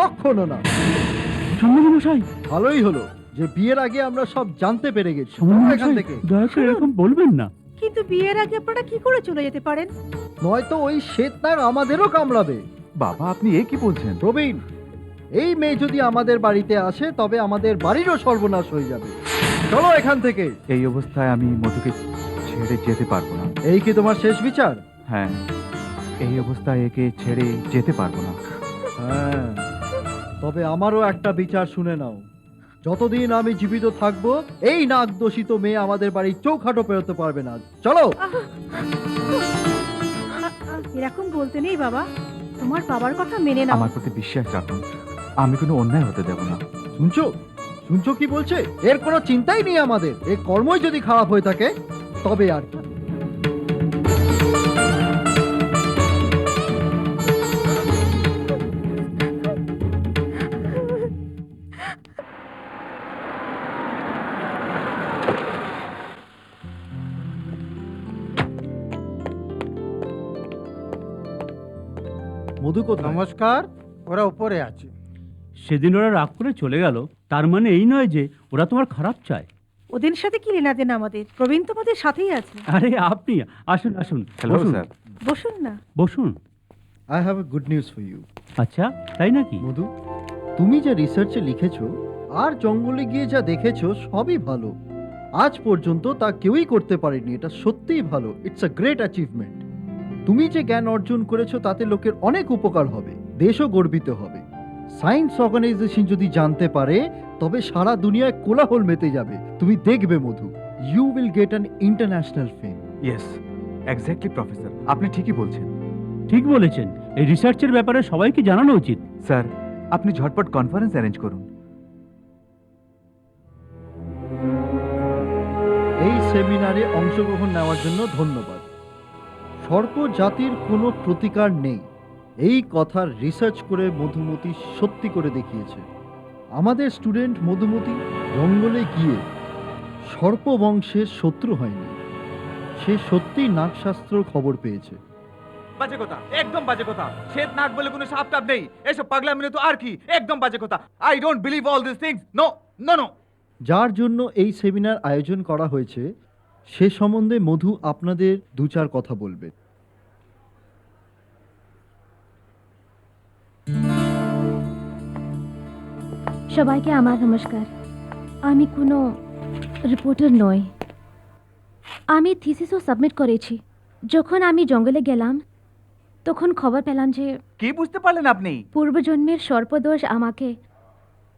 কখনো না। সম্মানমশাই, ভালোই হলো যে বিয়ের আগে আমরা সব জানতে পেরে গেছি। এখান সম্মানমশাই, থেকে দয়া করে এরকম বলবেন না। কিন্তু বিয়ের আগে আপনারা কি করে চলে যেতে পারেন? নয়তো ওই শ্বেতনাগ আমাদেরও কামড়াবে। বাবা, আপনি এ কি বলছেন? প্রবীণ, এই মেয়ে যদি আমাদের বাড়িতে আসে তবে আমাদের বাড়িরও সর্বনাশ হয়ে যাবে। চলো এখান থেকে। এই অবস্থায় আমি মধুকে ছেড়ে যেতে পারবো না। এই কি তোমার শেষ বিচার? হ্যাঁ, এই অবস্থায় একে ছেড়ে যেতে পারবো না। হ্যাঁ, তবে আমারও একটা বিচার শুনে নাও। যতদিন আমি জীবিত থাকবো এই নাগ দোষিত মেয়ে আমাদের বাড়ির চৌখাটো পেরোতে পারবে না। চলো। এরকম বলতে নেই বাবা, তোমার বাবার কথা মেনে নাও। আমার প্রতি বিশ্বাস রাখুন, আমি কোনো অন্যায় হতে দেব না। শুনছো শুনছো কি বলছে? এর কোনো চিন্তাই নেই আমাদের। এর কর্মই যদি খারাপ হয়ে থাকে তবে আর কি। মধু কোথায়? নমস্কার, ওরা উপরে আছে। সেদিন ওরা রাগ করে চলে গেল, তার মানে এই নয় যে ওরা তোমার খারাপ চায়। ওদের সাথে কি লেনাদেন আমাদের? প্রবীণ তোমাদের সাথেই আছে। আরে আপনি আসুন আসুন, হ্যালো বসুন, স্যার। বসুন না। বসুন। I have a good news for you. আচ্ছা, তাই নাকি? মধু, তুমি যা রিসার্চে লিখেছো আর জঙ্গলে গিয়ে যা দেখেছো সবই ভালো। আজ পর্যন্ত তা কেউই করতে পারেনি। এটা সত্যিই ভালো। It's a great achievement. তুমি যে জ্ঞান অর্জন করেছো তাতে লোকের অনেক উপকার হবে, দেশও গর্বিত হবে। সায়েন্স অর্গানাইজেশন যদি জানতে পারে তবে সারা দুনিয়ায় কোলাহল মেতে যাবে। তুমি দেখবে Madhu, you will get an international fame. Yes, exactly professor, আপনি ঠিকই বলছেন। ঠিক বলেছেন, এই রিসার্চের ব্যাপারে সবাইকে জানানো উচিত। স্যার, আপনি ঝটপট কনফারেন্স অ্যারেঞ্জ করুন। এই সেমিনারে অংশগ্রহণ নেওয়ার জন্য ধন্যবাদ। সর্প জাতির কোনো প্রতিকার নেই, এই কথার রিসার্চ করে মধুমতি সত্যি করে দেখিয়েছে। আমাদের স্টুডেন্ট মধুমতি জঙ্গলে গিয়ে সর্প বংশের শত্রু হয়নি, সে সত্যিই নাগশাস্ত্রর খবর পেয়েছে। বাজে কথা, একদম বাজে কথা। শ্বেত নাগ বলে কোনো সাপ টাপ নেই, এসব পাগলামি তো আর কি, একদম বাজে কথা। I don't believe all this things. No no no. যার জন্য এই সেমিনার আয়োজন করা হয়েছে সে সম্বন্ধে মধু আপনাদের দু চার কথা বলবে। সবাইকে আমার নমস্কার। আমি কোনো রিপোর্টার নই, আমি থিসিসও সাবমিট করেছি। যখন আমি জঙ্গলে গেলাম তখন খবর পেলাম যে কি বুঝতে পারলেন আপনি? পূর্বজন্মের সর্পদোষ আমাকে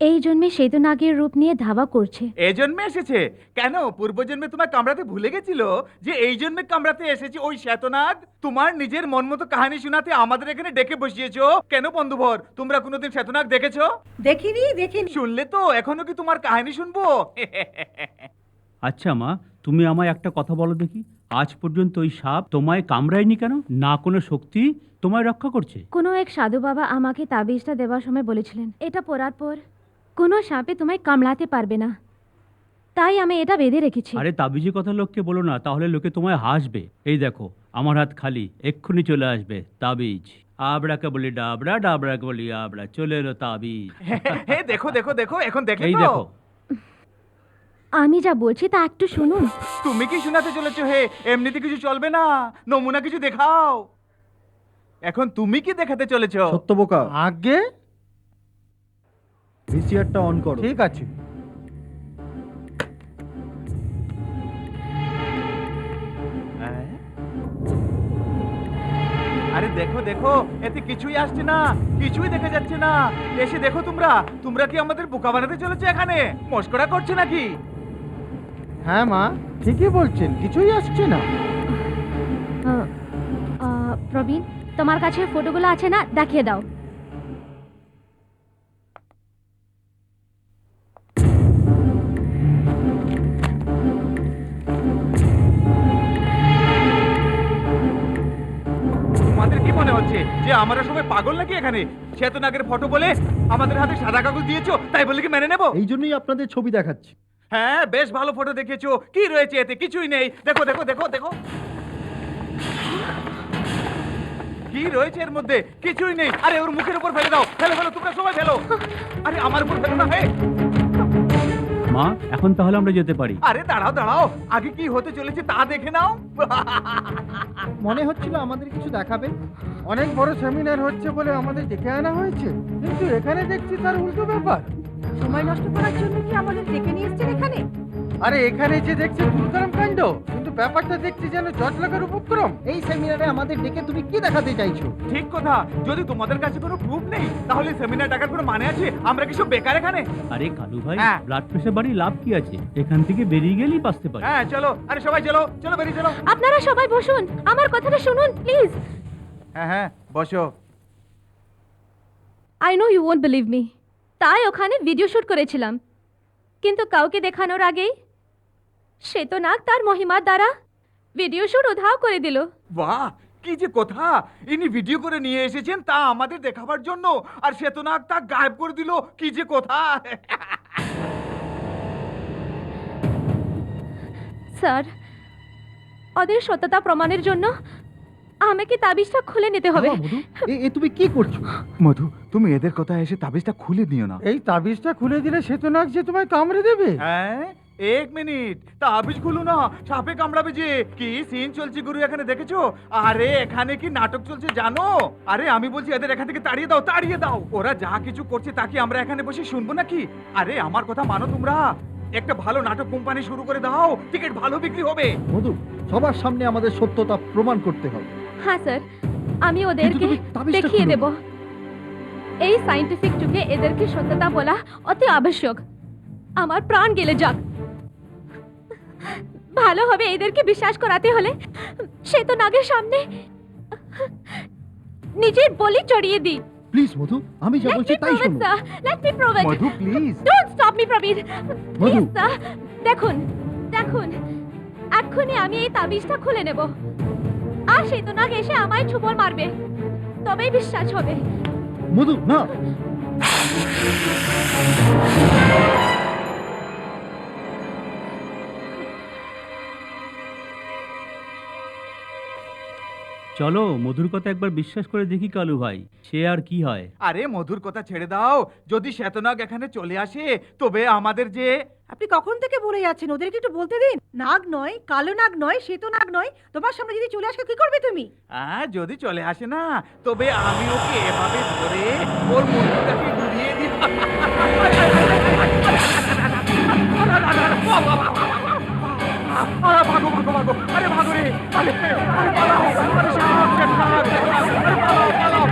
এই জন্মে শ্বেতনাগের রূপ নিয়ে ধাওয়া করছে। এই জন্মে এসেছে? কেন, পূর্বজন্মে তোমায় কামড়াতে ভুলে গেছিল যে এই জন্মে কামড়াতে এসেছে ওই শ্বেতনাগ? তোমার নিজের মন মতো কাহিনী শোনাতে আমাদের এখানে ডেকে বসিয়েছো কেন? বন্ধুভর, তোমরা কোনোদিন শ্বেতনাগ দেখেছো? দেখিনি। শুনলে তো, এখনো কি তোমার কাহিনী শুনবো? আচ্ছা মা, তুমি আমায় একটা কথা বলো দেখি, আজ পর্যন্ত ওই সাপ তোমায় কামড়ায়নি কেন? না কোনো শক্তি তোমায় রক্ষা করছে? কোনো এক সাধু বাবা আমাকে তাবিজটা দেওয়ার সময় বলেছিলেন, এটা পরার পর কোনো সাপে তোমায় কামড়াতে পারবে না, তাই আমি এটা বেঁধে রেখেছি। আরে তাবিজের কথা লোককে বলো না, তাহলে লোকে তোমায় হাসবে। এই দেখো আমার হাত খালি, এক্ষুনি চলে আসবে তাবিজ। আবড়াকে বলি ডাবড়া, ডাবড়াকে বলি আবড়া, চলে এলো তাবিজ। হে দেখো দেখো দেখো, এখন দেখলে এই তো? দেখো। আমি যা বলছি তা একটু শুনুন। তুমি কি শোনাতে চলেছো? হে, এমনিতে কিছু চলবে না, নমুনা কিছু দেখাও। এখন তুমি কি দেখাতে চলেছো? সত্যবোকা, আগে ভিসিআরটা অন করো। ঠিক আছে। হ্যাঁ? আরে দেখো দেখো, এতে কিছুই আসছে না, কিছুই দেখা যাচ্ছে না। এসে দেখো তোমরা, তোমরা কি আমাদের বোকা বানাতে চলেছো? এখানে মস্করা করছো নাকি? হ্যাঁ মা, ঠিকই বলছেন, কিছুই আসছে না। প্রবীণ, তোমার কাছে ফটোগুলো আছে না, দেখিয়ে দাও। তোমাদের কি মনে হচ্ছে যে আমরা সবাই পাগল নাকি? এখানে শ্বেতনাগের ফটো বলে আমাদের হাতে সাদা কাগজ দিয়েছো, তাই বলে কি মেনে নেবো? এই জন্যই আপনাদের ছবি দেখাচ্ছি। হ্যাঁ, বেশ ভালো ফটো দেখিয়েছো। কি রয়েছে এতে? কিছুই নেই। দেখো দেখো দেখো দেখো, কি রয়েছে এর মধ্যে? কিছুই নেই। আরে ওর মুখের উপর ফেলে দাও, ফেলো ফেলো, তোমরা সবাই ফেলো। আরে আমার উপর ফেলো না। হে, মা, এখন তাহলে আমরা যেতে পারি। আরে দাঁড়াও দাঁড়াও, আগে কি হতে চলেছে তা দেখে নাও। মনে হচ্ছিল আমাদের কিছু দেখাবেন। অনেক বড় সেমিনার হচ্ছে বলে আমাদের ডেকে আনা হয়েছে, কিন্তু এখানে দেখছি তার উল্টো ব্যাপার। সময় নষ্ট করার জন্য কি আমাদের ডেকে নিয়ে এসেছেন এখানে? আরে এখানে যে দেখছি দুর্গরম কাণ্ড, কিন্তু ব্যাপারটা দেখছি যেন জট লাগার উপক্রম। এই সেমিনারে আমাদের ডেকে তুমি কি দেখাতে চাইছো? ঠিক কথা, যদি তোমাদের কাছে কোনো প্রুফ নেই তাহলে সেমিনার ডাকার কোনো মানে আছে? আমরা কি সব বেকার এখানে? আরে কালু ভাই, হ্যাঁ। ব্লাড প্রেশার বাড়ি লাভ কি আছে? এখান থেকে বেরিয়ে গেলেই বাঁচতে পারে। হ্যাঁ চলো, আরে সবাই চলো, চলো বেরিয়ে চলো। আপনারা সবাই বসুন, আমার কথাটা শুনুন প্লিজ। হ্যাঁ হ্যাঁ, বসো। I know you won't believe me, তাই ওখানে ভিডিও শুট করেছিলাম, কিন্তু কাউকে দেখানোর আগেই শ্বেতনাগ তার মহিমার দ্বারা ভিডিও শুট উধাও করে দিল। বাহ, কি যে কথা! ইনি ভিডিও করে নিয়ে এসেছেন তা আমাদের দেখাবার জন্য, আর শ্বেতনাগ তা গায়েব করে দিল। কি যে কথা! স্যার, ওদের সত্যতা প্রমাণের জন্য আমাকে তাবিজটা খুলে নিতে হবে। থামো, মধু, এ তুমি কি করছো? মধু, তুমি এদের কথা এসে তাবিজটা খুলে নিও না। এই তাবিজটা খুলে দিলে শ্বেতনাগ যে তোমায় কামড়ে দেবে। হ্যাঁ, এক মিনিট, তাবিজ খুলো না, সাপে কামড়াবে যে। কি সিন চলছে গুরু এখানে, দেখেছো? আরে এখানে কি নাটক চলছে জানো? আরে আমি বলছি এদের এখান থেকে তাড়িয়ে দাও, তাড়িয়ে দাও। ওরা যা কিছু করছে তা কি আমরা এখানে বসে শুনবো নাকি? আরে আমার কথা মানো তোমরা, একটা ভালো নাটক কোম্পানি শুরু করে দাও, টিকিট ভালো বিক্রি হবে। মধু, সবার সামনে আমাদের সত্যতা প্রমাণ করতে হবে। হ্যাঁ স্যার, আমি ওদেরকে তুমি তাবিজটা দেখিয়ে খুলো। দেব। এই সায়েন্টিফিক যুগে এদেরকে সত্যতা বলা অতি আবশ্যক। আমার প্রাণ গেলে যাক, ভালো হবে এদেরকে বিশ্বাস করাতে হলে শ্বেতনাগের সামনে নিজের বলি চড়িয়ে দিই। প্লিজ মধু, আমি যা বলছি তাই শোনো। Let me prove it. Madhu please. Don't stop me Prabir. Madhu. Please sir, দেখুন দেখুন এক্ষুনি আমি এই তাবিজটা খুলে নেব আর শৈতনাগ এসে আমায় ঠুপর মারবে, তবেই বিশ্বাস হবে। মধু না, চলো মধুর কথা একবার বিশ্বাস করে দেখি কালু ভাই, সে আর কি হয়। আরে মধুর কথা ছেড়ে দাও, যদি শ্বেতনাগ এখানে চলে আসে তবে আমাদের যে আপনি কখন থেকে বলে যাচ্ছেন, ওদেরকে একটু বলতে দিন। নাগ নয়, কালো নাগ নয়, শ্বেত নাগ নয়, তোমার সামনে যদি চলে আসে কি করবে তুমি? যদি চলে আসে না তবে আমি ওকে এভাবে ধরে ওর মুখটাকে ঘুরিয়ে দিব। আরে ভাগো ভাগো ভাগো, আরে ভাগো রে, আরে আরে পালাও, আরে সাপ, শ্বেতনাগ, আরে পালাও পালাও।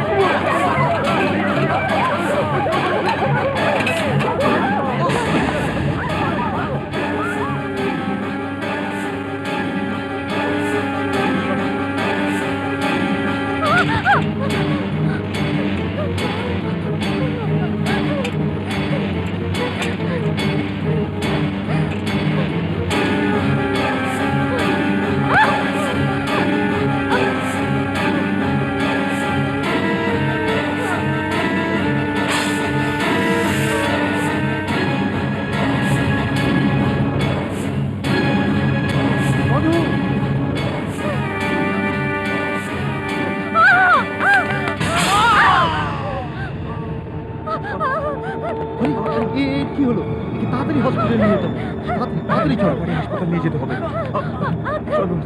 কি হলো? একে তাড়াতাড়ি হসপিটালে নিয়ে যেতে হবে, তাড়াতাড়ি তাড়াতাড়ি চল। হাসপাতাল নিয়ে যেতে হবে। চলুন।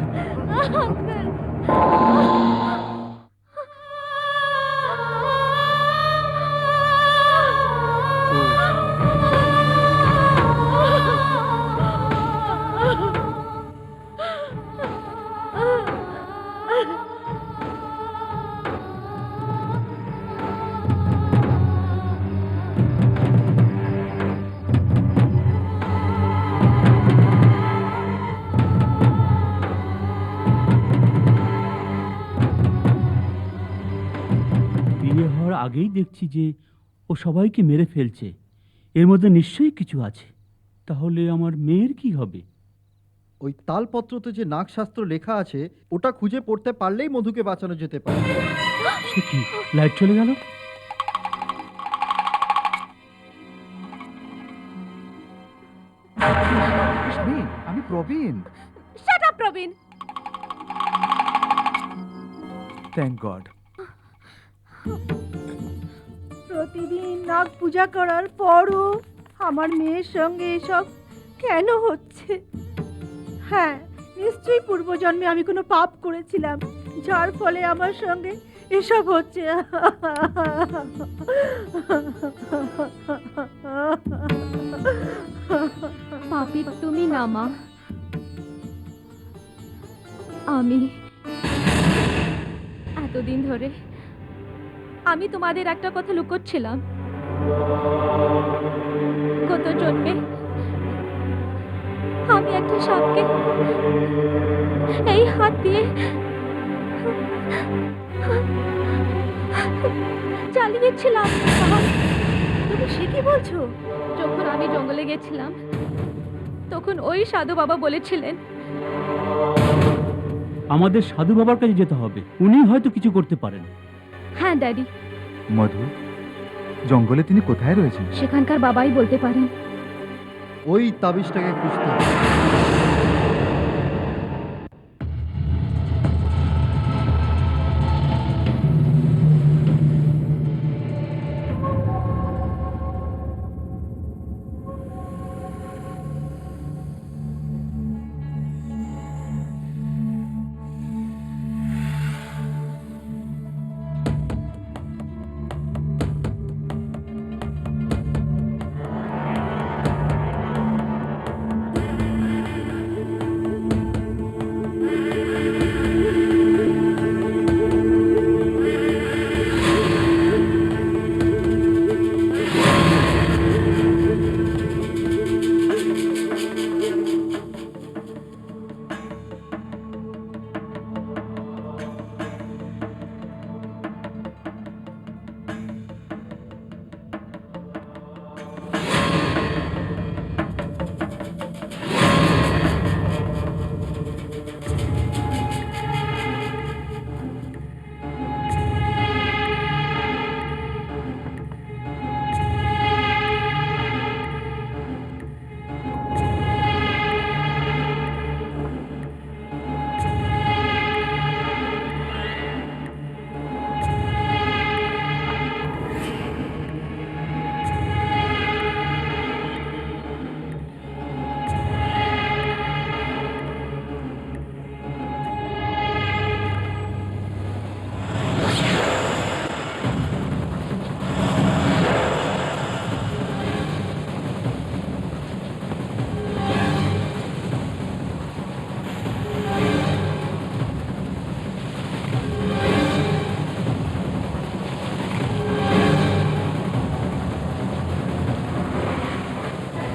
বিয়ে হওয়ার আগেই দেখছি যে ও সবাইকে মেরে ফেলছে, এর মধ্যে নিশ্চয়ই কিছু আছে। তাহলে আমার মেয়ের কি হবে? ওই তালপত্রতে যে নাগশাস্ত্র লেখা আছে ওটা খুঁজে পড়তে পারলেই মধুকে বাঁচানো যেতে পারে। সে কি, লাইট চলে গেল? আমি Praveen. Shut up Praveen. Thank God. প্রতিদিন নাগ পূজা করার পরও আমার মেয়ের সঙ্গে এসব কেন হচ্ছে? হ্যাঁ, নিশ্চয়ই পূর্বজন্মে আমি কোনো পাপ করেছিলাম, যার ফলে আমার সঙ্গে এসব হচ্ছে। পাপি তুমি না মা, আমি। এতদিন ধরে আমি তোমাদের একটা কথা লুকোচ্ছিলাম। গত জন্মে আমি একটা সাপকে এই হাত দিয়ে চালিয়েছিলাম। তুমি সে কি বলছো? যখন আমি জঙ্গলে গেছিলাম তখন ওই সাধু বাবা বলেছিলেন আমাদের সাধু বাবার কাছে যেতে হবে, উনি হয়তো কিছু করতে পারেন। হ্যাঁ ড্যাডি, মধু, জঙ্গলে তিনি কোথায় রয়েছেন? সেখানকার বাবাই বলতে পারেন। ওই তাবিজটাকে খুঁজতে হবে।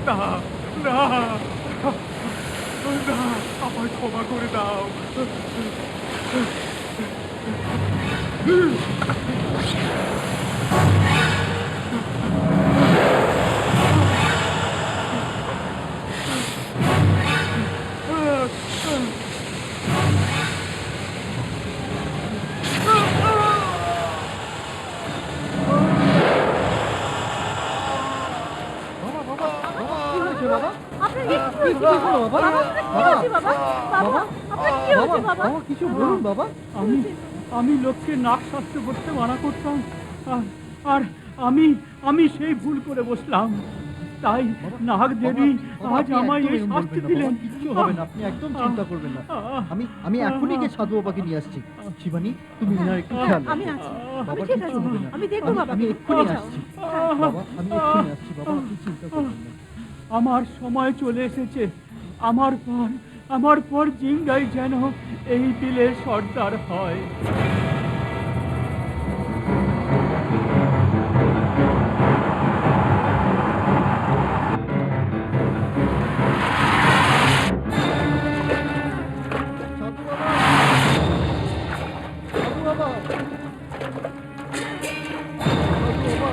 না না না, আমায় ক্ষমা করে দাও। কি হয়েছে বাবা? আপনার কি কি হলো বাবা? বাবা? বাবা, আপনার কি হয়েছে বাবা? বাবা কিছু বলুন বাবা। আমি লোককে নাক শাস্তি করতে মানা করতাম, আর আমি আমি সেই ভুল করে বসলাম, তাই নাগ দেবী আজ আমায় এই শাস্তি দিলেন। কিচ্ছু হবে না, আপনি একদম চিন্তা করবেন না। আমি এখনই গিয়ে সাধু বাবাকে নিয়ে আসছি। শিবানী, তুমি এনার একটু খেয়াল রাখো। আমি আছি। বাবার ঠিক কিচ্ছু আছে, হবে না। আমি দেখবো বাবাকে। আমি এক্ষুনি যাও। আসছি বাবা, আমি এক্ষুনি আসছি বাবা, আপনি চিন্তা করবেন না। আমার সময় চলে এসেছে। আমার পর জিঙ্গাই যেন এই বিলের সর্দার হয়। সাধু বাবা, সাধু বাবা, সাধু বাবা।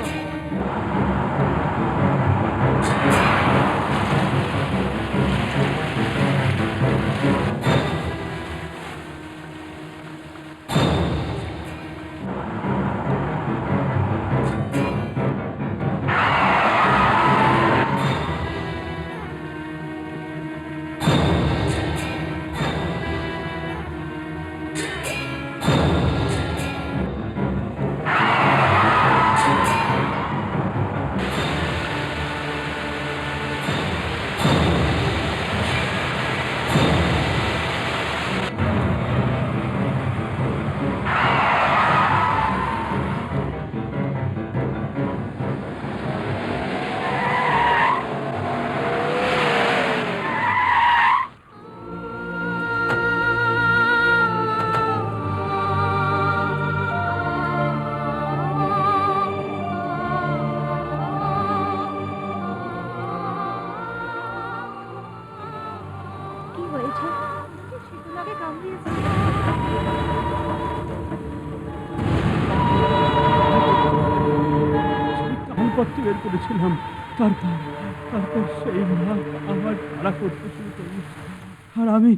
কি হয়েছে? শীতলাকে কামড়িয়েছে। কাগজপত্র বের করেছিলাম, তারপর সেই মা আমার তাড়া করতে শুরু করল, আর আমি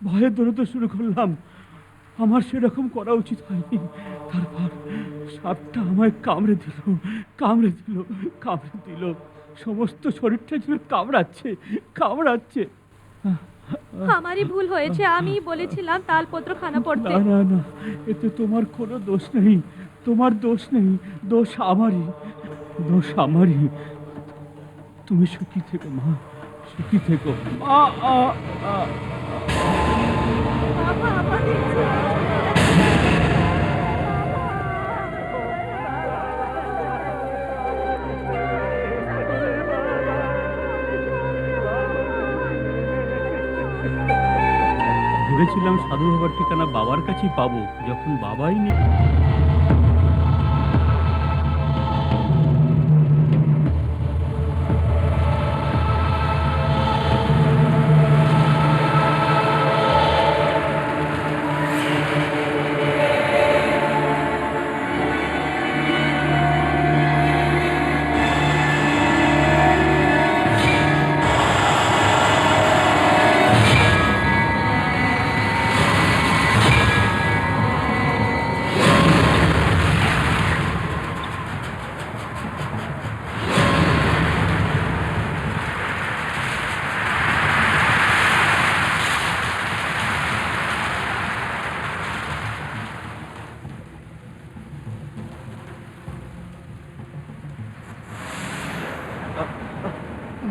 ভয়ে দৌড়তে শুরু করলাম। আমার সেরকম করা উচিত হয়নি। তারপর সাপটা আমায় কামড়ে দিল। সমস্ত শরীরটা যেন কামড়াচ্ছে। আমারই ভুল হয়েছে, আমি বলেছিলাম তালপত্র খানা পড়তে। না, এতে তোমার কোনো দোষ নেই। দোষ আমারই। তুমি সুখী থেকো মা, সুখী থেকো। বাবা, আমাদের ভেবেছিলাম সাধু বাবার ঠিকানা বাবার কাছেই পাবো, যখন বাবাই নেই।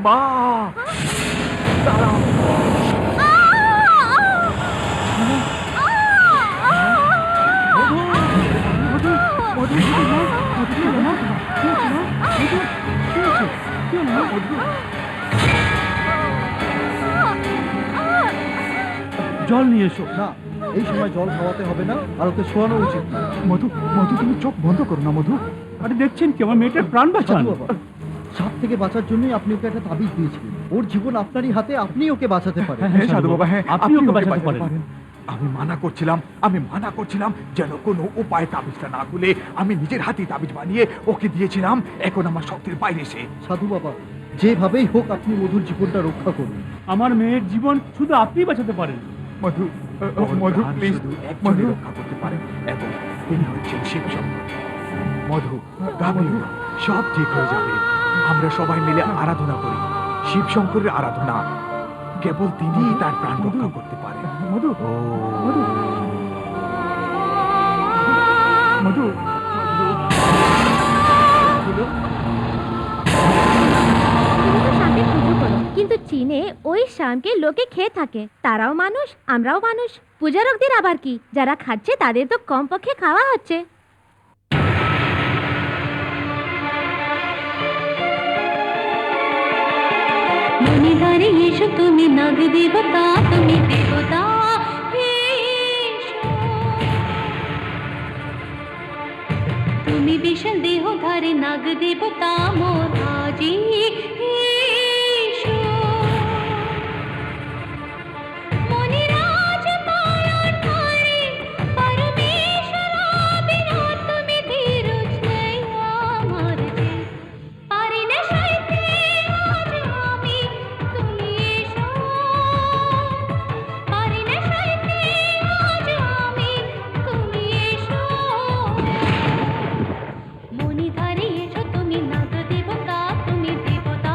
মা, দাঁড়াও। জল নিয়ে এসো। না, এই সময় জল খাওয়াতে হবে না, আর ওকে শোয়ানো উচিত না। মধু, তুমি চোখ বন্ধ করো না মধু। আরে দেখছেন কি, আমার মেয়েটার প্রাণ বাঁচান। সাধু বাবা, সাপ থেকে বাঁচার জন্যই আপনি ওকে একটা তাবিজ দিয়েছিলেন। ওর জীবন আপনারই হাতে, আপনি ওকে বাঁচাতে পারেন। হ্যাঁ, হ্যাঁ সাধু বাবা, হ্যাঁ আপনি ওকে বাঁচাতে পারেন। আমি মানা করছিলাম যেন কোনো উপায় তাবিজটা না খুলে আমি নিজের হাতে তাবিজ বানিয়ে ওকে দিয়েছিলাম। এখন আমার শক্তির বাইরে সে। সাধু বাবা, যেভাবেই হোক আপনি মধুর জীবনটা রক্ষা করুন। আমার মেয়ের জীবন শুধু আপনিই বাঁচাতে পারেন। মধু, ওর মধু প্রাণ প্লিজ, শুধু একজনই রক্ষা করতে পারেন এবং তিনি হচ্ছেন শিব শঙ্কর। মধু, ঘাবড়িও না, সব ঠিক হয়ে যাবে। আমরা সবাই মিলে আরাধনা করি, শিব শঙ্করের আরাধনা। কেবল তিনিই তার প্রাণ রক্ষা করতে পারেন। মধু, ও মধু, মধু, তুমি তো শামকে পুজো করো, কিন্তু চীনে ওই শামকে লোকে খেয়ে থাকে। তারাও মানুষ, আমরাও মানুষ। পূজারকদের আবার কি, যারা খাচ্ছে তাদের তো কমপক্ষে খাওয়া হচ্ছে। মনে ধরে এসো তুমি নাগ দেবতা, তুমি দেবতা হে এসো। তুমি বিশাল দেহ ধারে নাগ দেবতা মোর আজি হে এসো। মনে রাজ পালন করে পরমেশ্বরা বিনা তুমি ধীরজ নেই আমার যে। পারি না সইতে আজ আমি, তুমি এসো। পারি না সইতে আজ আমি, তুমি এসো। মনি ধারে এসো তুমি নাগ দেবতা, তুমি দেবতা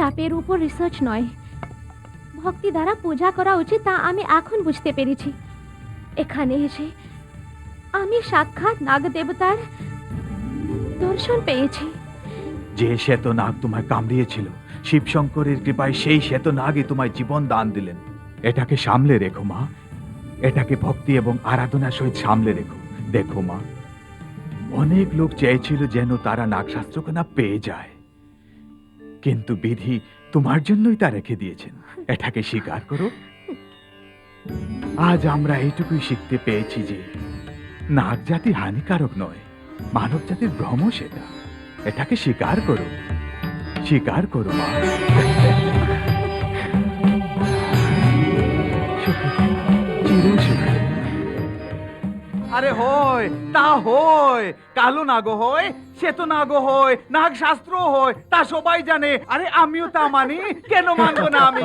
সাপের উপর রিসার্চ নয়, ভক্তি দ্বারা পূজা করা উচিত তা আমি এখন বুঝতে পেরেছি। এখানে এসে আমি সাক্ষাৎ নাগদেবতার দর্শন পেয়েছি। যে শ্বেত নাগ তোমায় কামড়িয়েছিল, শিবশঙ্করের কৃপায় সেই শ্বেত নাগই তোমায় জীবন দান দিলেন। এটাকে সামলে রেখো মা, এটাকে ভক্তি এবং আরাধনার সহিত সামলে রেখো। দেখো মা, অনেক লোক চেয়েছিল যেন তারা নাগশাস্ত্রকনা পেয়ে যায়, কিন্তু বিধি তোমার জন্যই তা রেখে দিয়েছেন। এটাকে স্বীকার করো। আজ আমরা এইটুকুই শিখতে পেয়েছি যে নাগ জাতি হানিকারক নয়, মানব জাতির ভ্রম সেটা। এটাকে স্বীকার করো, স্বীকার করো মা। আরে হয় তা হয়, কালো নাগ হয়, শ্বেত নাগ হয়, নাগ শাস্ত্র হয়, তা সবাই জানে। আরে আমিও তা মানি, কেন মানবো না আমি?